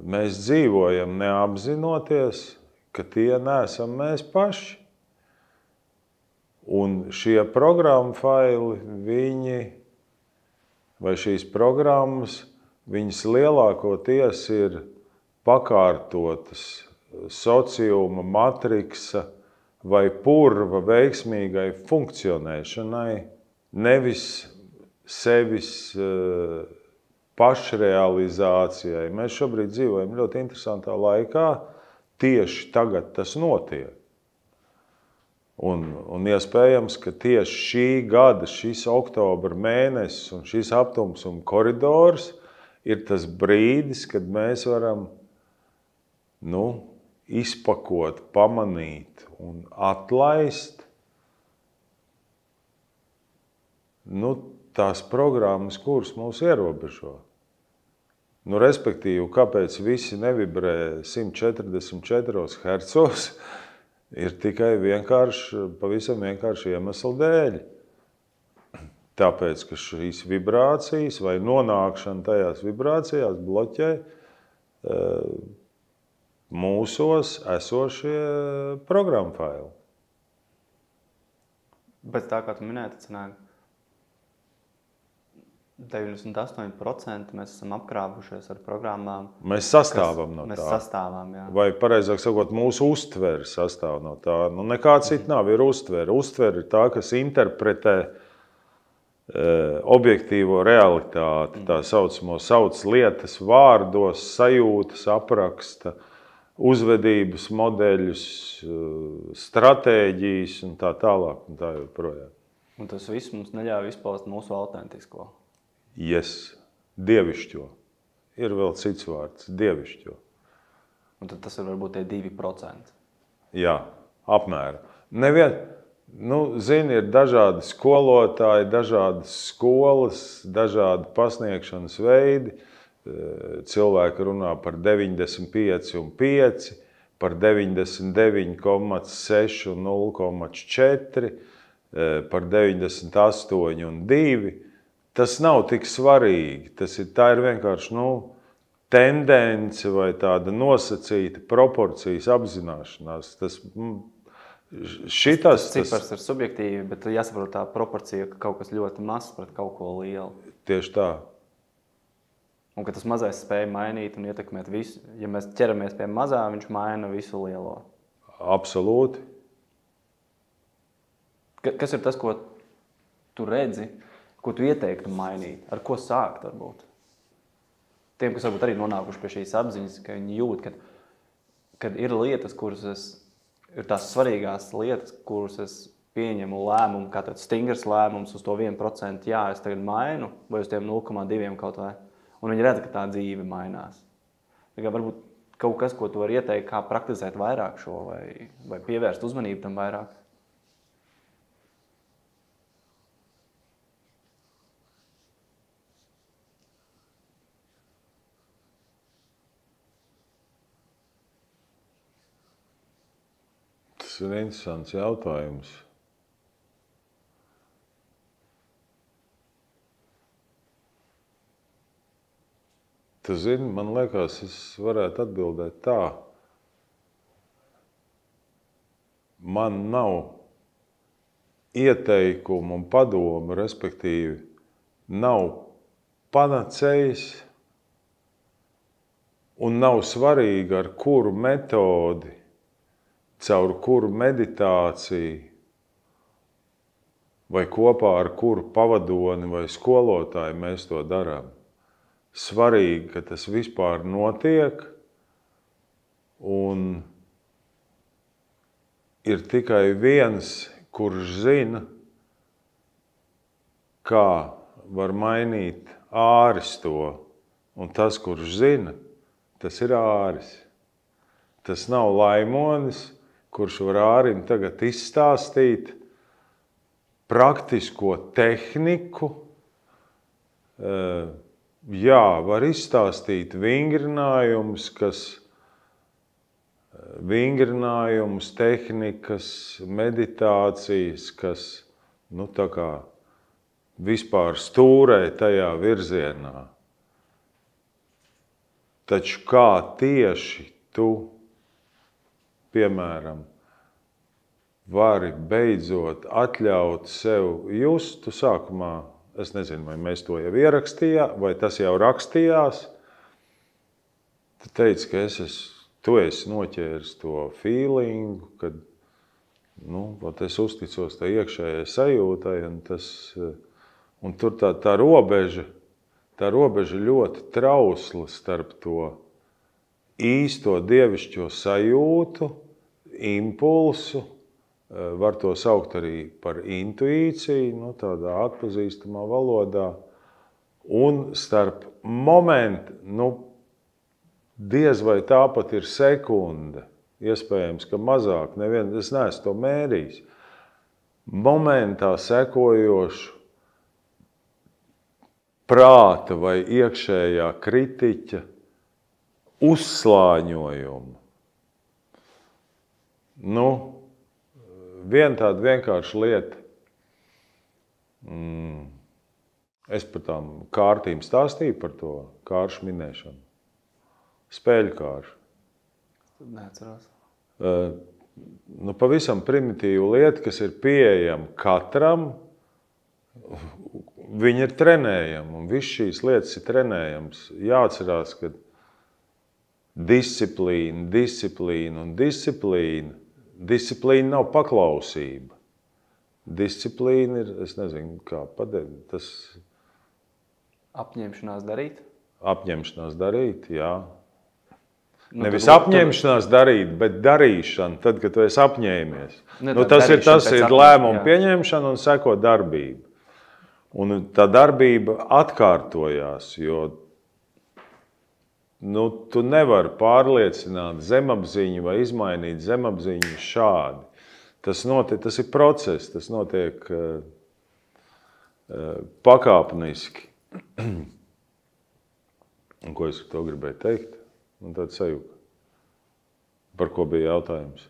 mēs dzīvojam neapzinoties, ka tie neesam mēs paši. Un šie programmu faili, vai šīs programmas, viņas lielākoties ir pakārtotas sociuma matriksa vai purva veiksmīgai funkcionēšanai, nevis sevis pašrealizācijai. Mēs šobrīd dzīvojam ļoti interesantā laikā, tieši tagad tas notiek. Un iespējams, ka tieši šī gada, šis oktobra mēnesis un šis aptums un koridors ir tas brīdis, kad mēs varam izpakot, pamanīt un atlaist tās programmas, kuras mūs ierobežo. Respektīvi, kāpēc visi nevibrē 144 hercos, ir tikai pavisam vienkārši iemeslu dēļ. Tāpēc, ka šīs vibrācijas vai nonākšana tajās vibrācijās bloķē mūsos esošie programmu faili. Bet tā kā tu minēji, tad sanāk, 98% mēs esam apkrāpušies ar programmām. Mēs sastāvam no tā. Mēs sastāvam, jā. Vai pareizāk sakot, mūsu uztvere sastāv no tā. Nekā cita nav, ir uztvere. Uztvere ir tā, kas interpretē objektīvo realitāti, tā sauc lietas vārdos, sajūtas, apraksta, uzvedības modeļus, stratēģijas un tā tālāk un tā joprojām. Un tas viss mums neļauj izpaust mūsu autentisko. Dievišķo. Ir vēl cits vārds, dievišķo. Un tad tas ir varbūt tie 2%. Jā, apmēram. Zini, ir dažādi skolotāji, dažādas skolas, dažādi pasniegšanas veidi. Cilvēki runā par 95,5, par 99,6 un 0,4, par 98 un 2. Tas nav tik svarīgi. Tā ir vienkārši tendence vai tāda nosacīta proporcijas apzināšanās. Tas cipars ir subjektīvi, bet jāsaprot tā proporcija, ka kaut kas ļoti mazs pret kaut ko lielu. Tieši tā. Un ka tas mazais spēj mainīt un ietekmēt visu. Ja mēs ķeramies pie mazā, viņš maina visu lielo. Absolūti. Kas ir tas, ko tu redzi, ko tu ieteiktu mainīt? Ar ko sākt varbūt? Tiem, kas varbūt arī nonākuši pie šīs apziņas, ka viņi jūt, kad ir lietas, ir tās svarīgās lietas, kuras es pieņemu lēmumu, kā tāds stingrs lēmums uz to 1%, jā, es tagad mainu, vai uz tiem 0,2 kaut vai. Un viņi redz, ka tā dzīve mainās. Varbūt kaut kas, ko tu vari ieteikt, kā praktizēt vairāk šo, vai pievērst uzmanību tam vairāk. Tas ir interesants jautājums. Tu zini, man liekas, es varētu atbildēt tā. Man nav ieteikumu un padomu, respektīvi, nav panacējs un nav svarīgi, ar kuru metodi, caur kuru meditāciju vai kopā ar kuru pavadoni vai skolotāju mēs to darām. Svarīgi, ka tas vispār notiek un ir tikai viens, kurš zina, kā var mainīt āris to. Un tas, kurš zina, tas ir āris. Tas nav laimonis, kurš var ārim tagad izstāstīt praktisko tehniku. Jā, var izstāstīt vingrinājumus, tehnikas, meditācijas, kas tā kā vispār stūrē tajā virzienā. Taču kā tieši tu, piemēram, vari beidzot atļaut sev just, tu sākumā, es nezinu, vai mēs to jau ierakstījām, vai tas jau rakstījās, tu teici, ka tu esi noķēris to feelingu, kad es uzticos tā iekšējai sajūtai, un tur tā robeža ļoti trausla starp to īsto dievišķo sajūtu, impulsu, var to saukt arī par intuīciju, tādā atpazīstamā valodā, un starp momentu, diez vai tā pat ir sekunde, iespējams, ka mazāk, es neesmu to mērījis, momentā sekojošu prāta vai iekšējā kritiķa uzslāņojumu. Viena tāda vienkārša lieta. Es par tām kārtīm stāstīju par to kāršu minēšanu. Spēļu kāršu. Neatcerās. Pavisam primitīva lieta, kas ir pieejama katram, viņi ir trenējami, un viss šīs lietas ir trenējams. Jāatcerās, ka disciplīna un disciplīna. Disciplīna nav paklausība. Disciplīna ir, es nezinu, kā padēt, tas... Apņemšanās darīt? Apņemšanās darīt, jā. Nevis apņemšanās darīt, bet darīšana, tad, kad tu esi apņēmies. Tas ir lēmumu pieņemšana un seko darbība. Un tā darbība atkārtojās, jo tu nevari pārliecināt zemapziņu vai izmainīt zemapziņu šādi. Tas ir process, tas notiek pakāpeniski. Un ko es to gribēju teikt? Tāda sajūta. Par ko bija jautājums?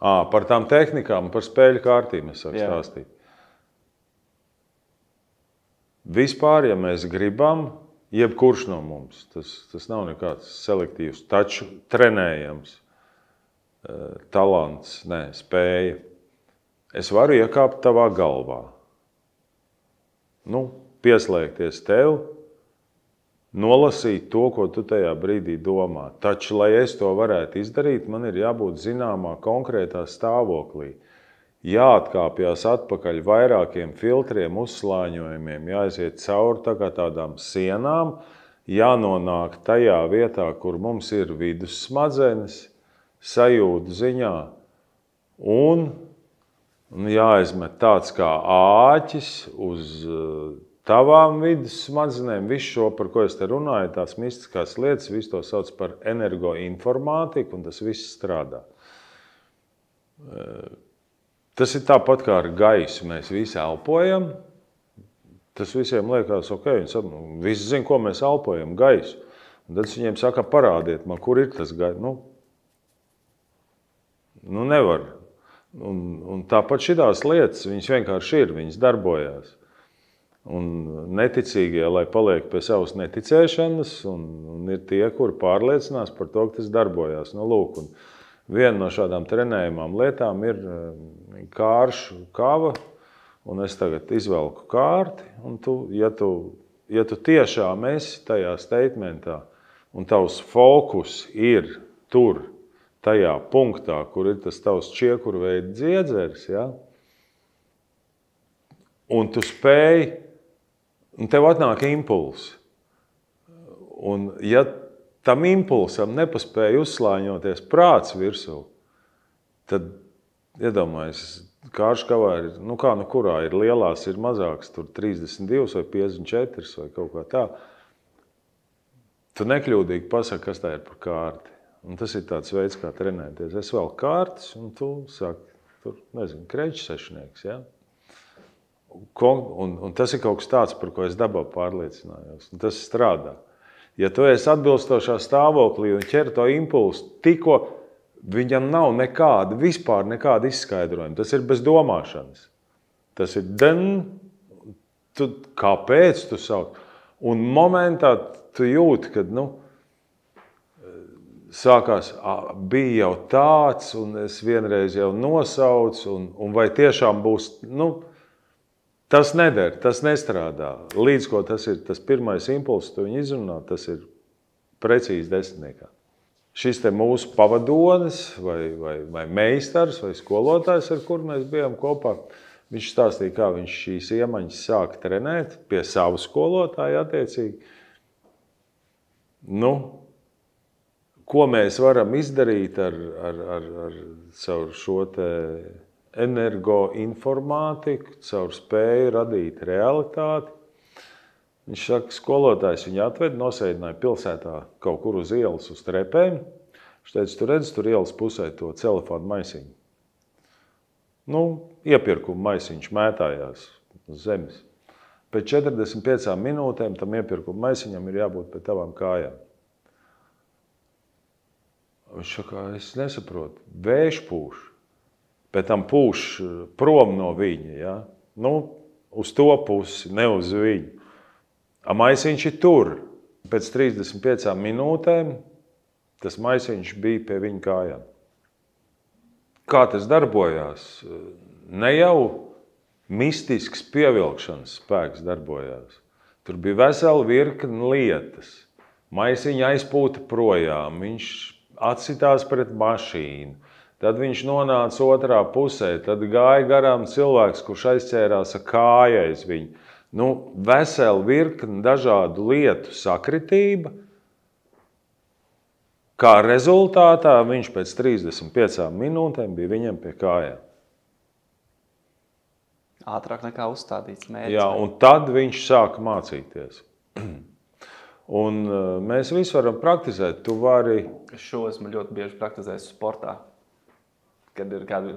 Par tām tehnikām, par spēļu kārtīm es sāku stāstīt. Vispār, ja mēs gribam, jebkurš no mums, tas nav nekāds selektīvs, taču trenējams, talants, spēja. Es varu iekāpt tavā galvā, pieslēgties tev, nolasīt to, ko tu tajā brīdī domā. Taču, lai es to varētu izdarīt, man ir jābūt zināmā konkrētā stāvoklī. Jāatkāpjas atpakaļ vairākiem filtriem, uzslāņojumiem, jāaiziet cauri tādām sienām, jānonāk tajā vietā, kur mums ir vidussmadzenes, sajūtu ziņā, un jāizmet tāds kā āķis uz tavām vidussmadzenēm. Visu šo, par ko es te runāju, tās mistiskās lietas, visu to sauc par energoinformātiku, un tas viss strādā. Tas ir tāpat kā ar gaisu. Mēs visi elpojam. Tas visiem liekas, ok, visi zina, ko mēs elpojam, gaisu. Un tad viņiem saka, parādiet man, kur ir tas gaisu. Nevar. Un tāpat šitās lietas, viņas vienkārši ir, viņas darbojās. Un neticīgie, lai paliek pie savas neticēšanas, un ir tie, kuri pārliecinās par to, ka tas darbojās. Lūk, un viena no šādām trenējumām lietām ir kāršu kava, un es tagad izvelku kārti, un ja tu tiešām esi tajā statementā, un tavs fokus ir tur, tajā punktā, kur ir tas tavs čiekurveida dziedzers, un tu spēj, un tev atnāk impulsi. Un ja tam impulsam nepaspēja uzslāņoties prāts virsū, tad, iedomājies, kāršu kavā ir, kurā ir lielās, ir mazāks, tur 32 vai 54 vai kaut kā tā. Tu nekļūdīgi pasaki, kas tā ir par kārti. Un tas ir tāds veids, kā trenēties. Es vēl kārtas, un tu saki, tur, nezinu, kreķsešnieks, Un tas ir kaut kas tāds, par ko es dabā pārliecinājos. Un tas strādā. Ja tu esi atbilstošā stāvoklī un ķer to impulsu, tikko Viņam nav vispār nekāda izskaidrojuma. Tas ir bez domāšanas. Tas ir kāpēc tu sauc? Un momentā tu jūti, kad, sākās, bija jau tāds, un es vienreiz jau nosaucu, un vai tiešām būs, tas neder, tas nestrādā. Līdz ko tas ir tas pirmais impulss, tu viņu izrunā, tas ir precīzi desmitniekā. Šis te mūsu pavadonis, vai meistars, vai skolotājs, ar kur mēs bijām kopā, viņš stāstīja, kā viņš šīs iemaņas sāka trenēt pie savu skolotāju attiecīgi. Ko mēs varam izdarīt caur šo te energoinformātiku, caur spēju radīt realitāti. Viņš saka, skolotājs viņu atved, nosēdināja pilsētā kaut kur uz ielas uz trepēm. Viņš teica, tu redzi, tur ielas pusē to celofānu maisiņu. Iepirkuma maisiņš mētājās uz zemes. Pēc 45 minūtēm tam iepirkuma maisiņam ir jābūt pie tavām kājām. Viņš saka, es nesaprotu, vējš pūš, pēc tam pūš prom no viņa, ja? Uz to pusi, ne uz viņu. A maisiņš ir tur. Pēc 35 minūtēm tas maisiņš bija pie viņa kājām. Kā tas darbojās? Ne jau mistisks pievilkšanas spēks darbojās. Tur bija vesela virkne lietas. Maisiņa aizpūta projām, viņš atsitās pret mašīnu. Tad viņš nonāca otrā pusē, tad gāja garām cilvēks, kurš aizķērās ar kāju aiz viņu. Vesela virkne dažādu lietu sakritība, kā rezultātā viņš pēc 35 minūtēm bija viņam pie kājām. Ātrāk nekā uzstādīts mērķis. Jā, un tad viņš sāka mācīties. Un mēs visi varam praktizēt. Tu vari... Šo esmu ļoti bieži praktizējis sportā. Kad ir kādi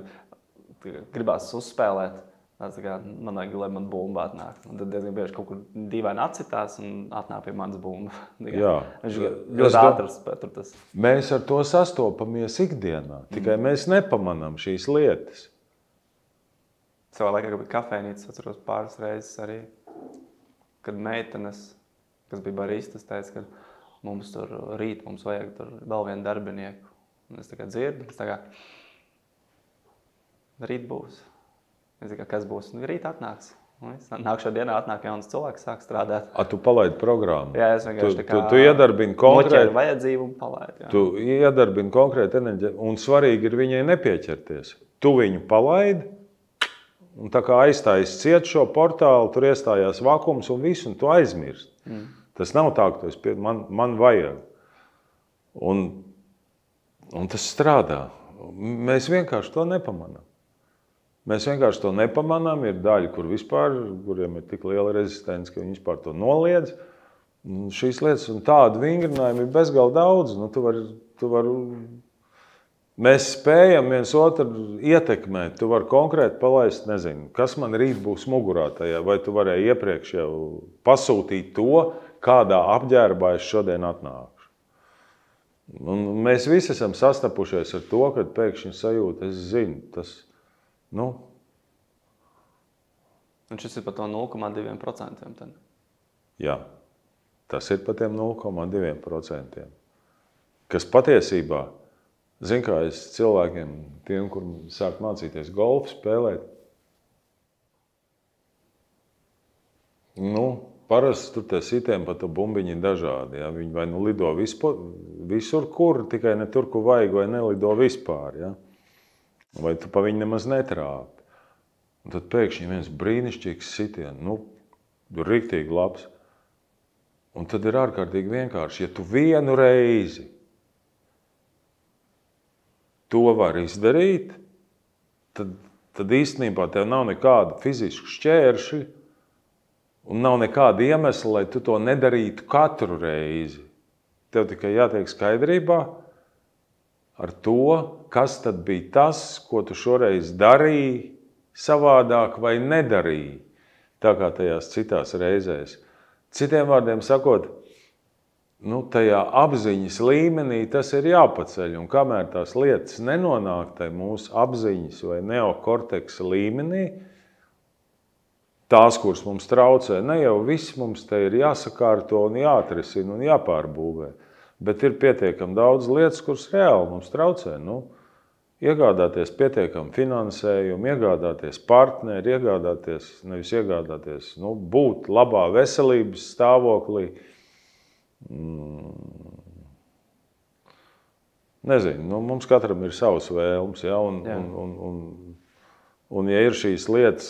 gribās uzspēlēt, tāds kā, man vajag, lai man bumba atnāk. Un tad diezgan bieži kaut kur dīvaini atcitās un atnāk pie manas bumba. Jā. Viņš ļoti ātrs tur tas. Mēs ar to sastopamies ikdienā, tikai mēs nepamanām šīs lietas. Savā laikā, kad bija kafejnīca, atceros pāris reizes arī, kad meitenes, kas bija baristas, teica, ka mums tur rīt, mums vajag tur vēl vienu darbinieku. Un es tā kā dzirdu, es tā kā rīt būs. Es tā kā, kas būs? Un rīt atnāks. Nākšā dienā atnāk jauns cilvēks, sāk strādāt. Tu palaidi programmu. Jā, es vienkārši tā kā tu iedarbini konkrēti. Noķēri vajadzību un palaidi. Jā. Tu iedarbini konkrēti enerģiju. Un svarīgi ir viņai nepieķerties. Tu viņu palaidi. Un tā kā aizstājas ciet šo portālu, tur iestājās vakums un visu, un tu aizmirst. Tas nav tā, ka man vajag. Un tas strādā. Mēs vienkārši to nepamanām. Ir daļa, kuriem ir tik liela rezistence, ka viņi vispār to noliedz. Un šīs lietas un tādu vingrinājumi ir bezgalīgi daudz. Mēs spējam viens otru ietekmēt. Tu vari konkrēti palaist, nezinu, kas man rīt būs mugurā tajā, vai tu varēji iepriekš jau pasūtīt to, kādā apģērbā es šodien atnākšu. Un mēs visi esam sastapušies ar to, kad pēkšņi sajūta, es zinu, tas, Un šis ir par to 0,2% tad? Jā, tas ir par tiem 0,2%. Kas patiesībā, zin kā es cilvēkiem, tiem, kur sāk mācīties golfu spēlēt, parasti tur tie sitieni pa to bumbiņi dažādi. Ja? Viņi vai lido visur, kur, tikai ne tur, kur vajag, vai nelido vispār. Ja? Vai tu pa viņu nemaz netrāpi. Un tad pēkšņi viens brīnišķīgs sitiens, riktīgi labs. Un tad ir ārkārtīgi vienkārši, ja tu vienu reizi to var izdarīt, tad īstenībā tev nav nekāda fizisku šķēršļu un nav nekāda iemesla, lai tu to nedarītu katru reizi. Tev tikai jātiek skaidrībā ar to, kas tad bija tas, ko tu šoreiz darīji savādāk vai nedarīji, tā kā tajās citās reizēs. Citiem vārdiem sakot, tajā apziņas līmenī tas ir jāpaceļ. Un kamēr tās lietas nenonāk tai mūsu apziņas vai neokorteksa līmenī, tās, kuras mums traucē, ne jau viss mums te ir jāsakārto un jāatrisina un jāpārbūvē, bet ir pietiekami daudz lietas, kuras reāli mums traucē. Iegādāties pietiekami finansējumu, iegādāties partneri, būt labā veselības stāvoklī. Nezinu, mums katram ir savas vēlmes, ja, un ja ir šīs lietas,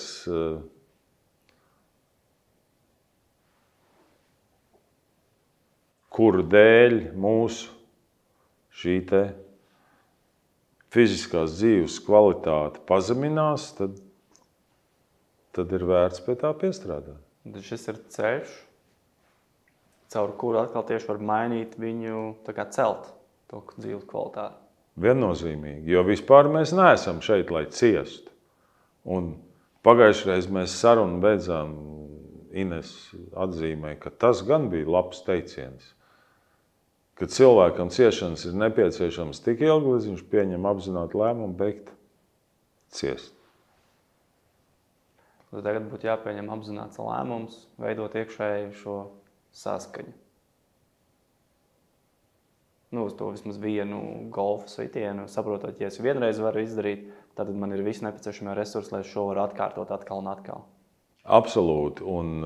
kuru dēļ mūsu šī te fiziskās dzīves kvalitāte pazeminās, tad ir vērts pie tā piestrādāt. Šis ir ceļš, caur kuru atkal tieši var mainīt viņu, tā kā celt to dzīves kvalitāti. Viennozīmīgi, jo vispār mēs neesam šeit, lai ciestu. Un pagājušreiz mēs sarunu beidzām, Ines atzīmē, ka tas gan bija labs teiciens. Kad cilvēkam ciešanas ir nepieciešams tik ilgi, līdz viņš pieņem apzinātu lēmumu beigt ciest. Tagad būtu jāpieņem apzināts lēmums, veidot iekšēju šo saskaņu. Uz to vismaz vienu golfa sitienu, saprotot, ja es vienreiz varu izdarīt, tad man ir visi nepieciešamie resursi, lai šo varu atkārtot atkal un atkal. Absolūti. Un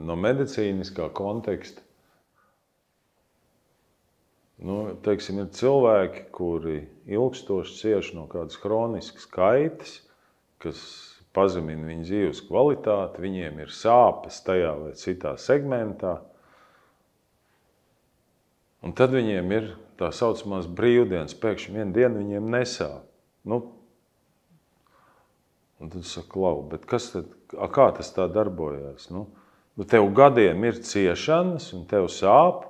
no medicīniskā konteksta, teiksim, ir cilvēki, kuri ilgstoši cieš no kādas hroniskas kaitas, kas pazemina viņu dzīves kvalitāti, viņiem ir sāpes tajā vai citā segmentā. Un tad viņiem ir tā saucamās brīvdienas, pēkšņi vienu dienu viņiem nesāp. Un tad saka, bet kā tas tā darbojās? Tev gadiem ir ciešanas un tev sāp,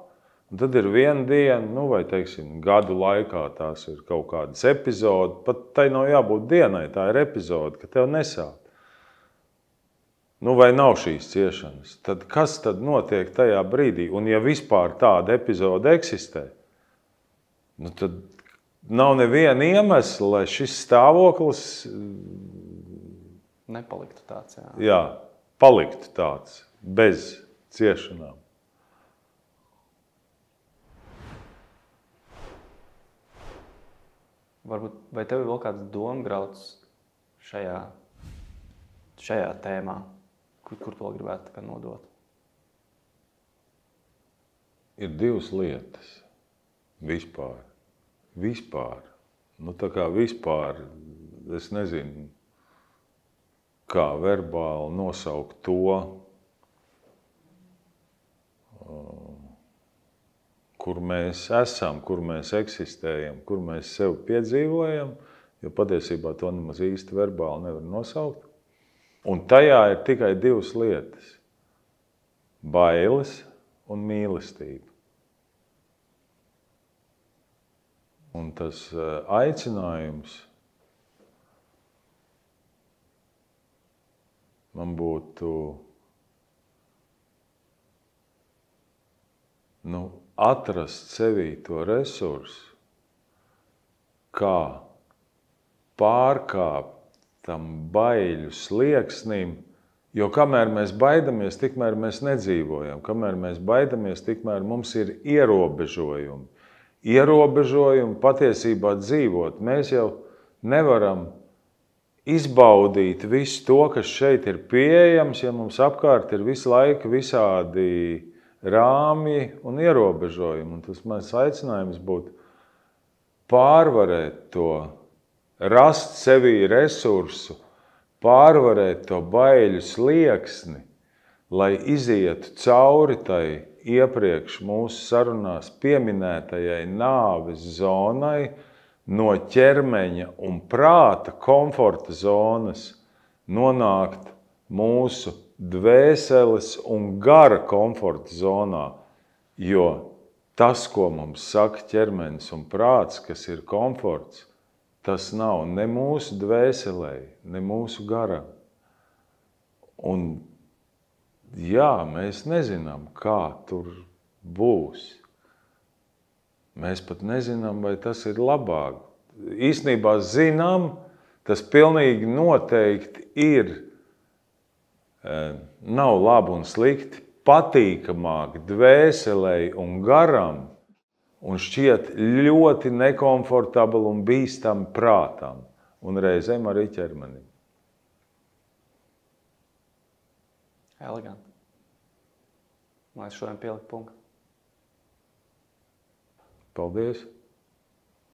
un tad ir viena diena, vai teiksim, gadu laikā tās ir kaut kādas epizodi, pat tai nav jābūt dienai, tā ir epizode, ka tev nesāp. Vai nav šīs ciešanas, tad kas tad notiek tajā brīdī? Un ja vispār tāda epizode eksistē, tad nav neviena iemesla, lai šis stāvoklis nepaliktu tāds, jā, paliktu tāds, bez ciešanām. Varbūt, vai tev ir vēl kāds domgrauds šajā tēmā, kur to gribētu nodot? Ir divas lietas vispār. Tā kā vispār, es nezinu, kā verbāli nosaukt to, kur mēs esam, kur mēs eksistējam, kur mēs sevi piedzīvojam, jo patiesībā to nemaz īsti verbāli nevar nosaukt. Un tajā ir tikai divas lietas – bailes un mīlestība. Un tas aicinājums man būtu atrast sevī to resursu, kā pārkāpt tam baiļu slieksnim, jo kamēr mēs baidamies, tikmēr mēs nedzīvojam. Kamēr mēs baidamies, tikmēr mums ir ierobežojumi. Ierobežojumi patiesībā dzīvot. Mēs jau nevaram izbaudīt visu to, kas šeit ir pieejams, ja mums apkārt ir visu laiku visādi rāmji un ierobežojumi. Un tas mans aicinājums būtu pārvarēt to, rast sevī resursu, pārvarēt to baiļu slieksni, lai izietu cauri tai iepriekš mūsu sarunās pieminētajai nāves zonai, no ķermeņa un prāta komforta zonas nonākt mūsu dvēseles un gara komforta zonā, jo tas, ko mums saka ķermenis un prāts, kas ir komforts, tas nav ne mūsu dvēselē, ne mūsu garam. Un jā, mēs nezinām, kā tur būs. mēs pat nezinām, vai tas ir labāk. Īstenībā zinām, tas pilnīgi noteikti ir, nav labi un slikti, patīkamāk dvēselei un garam, un šķiet ļoti nekomfortabli un bīstami prātam, un reizēm arī ķermenim. Eleganti. Lai es šodien pieliku punktu. Paldies!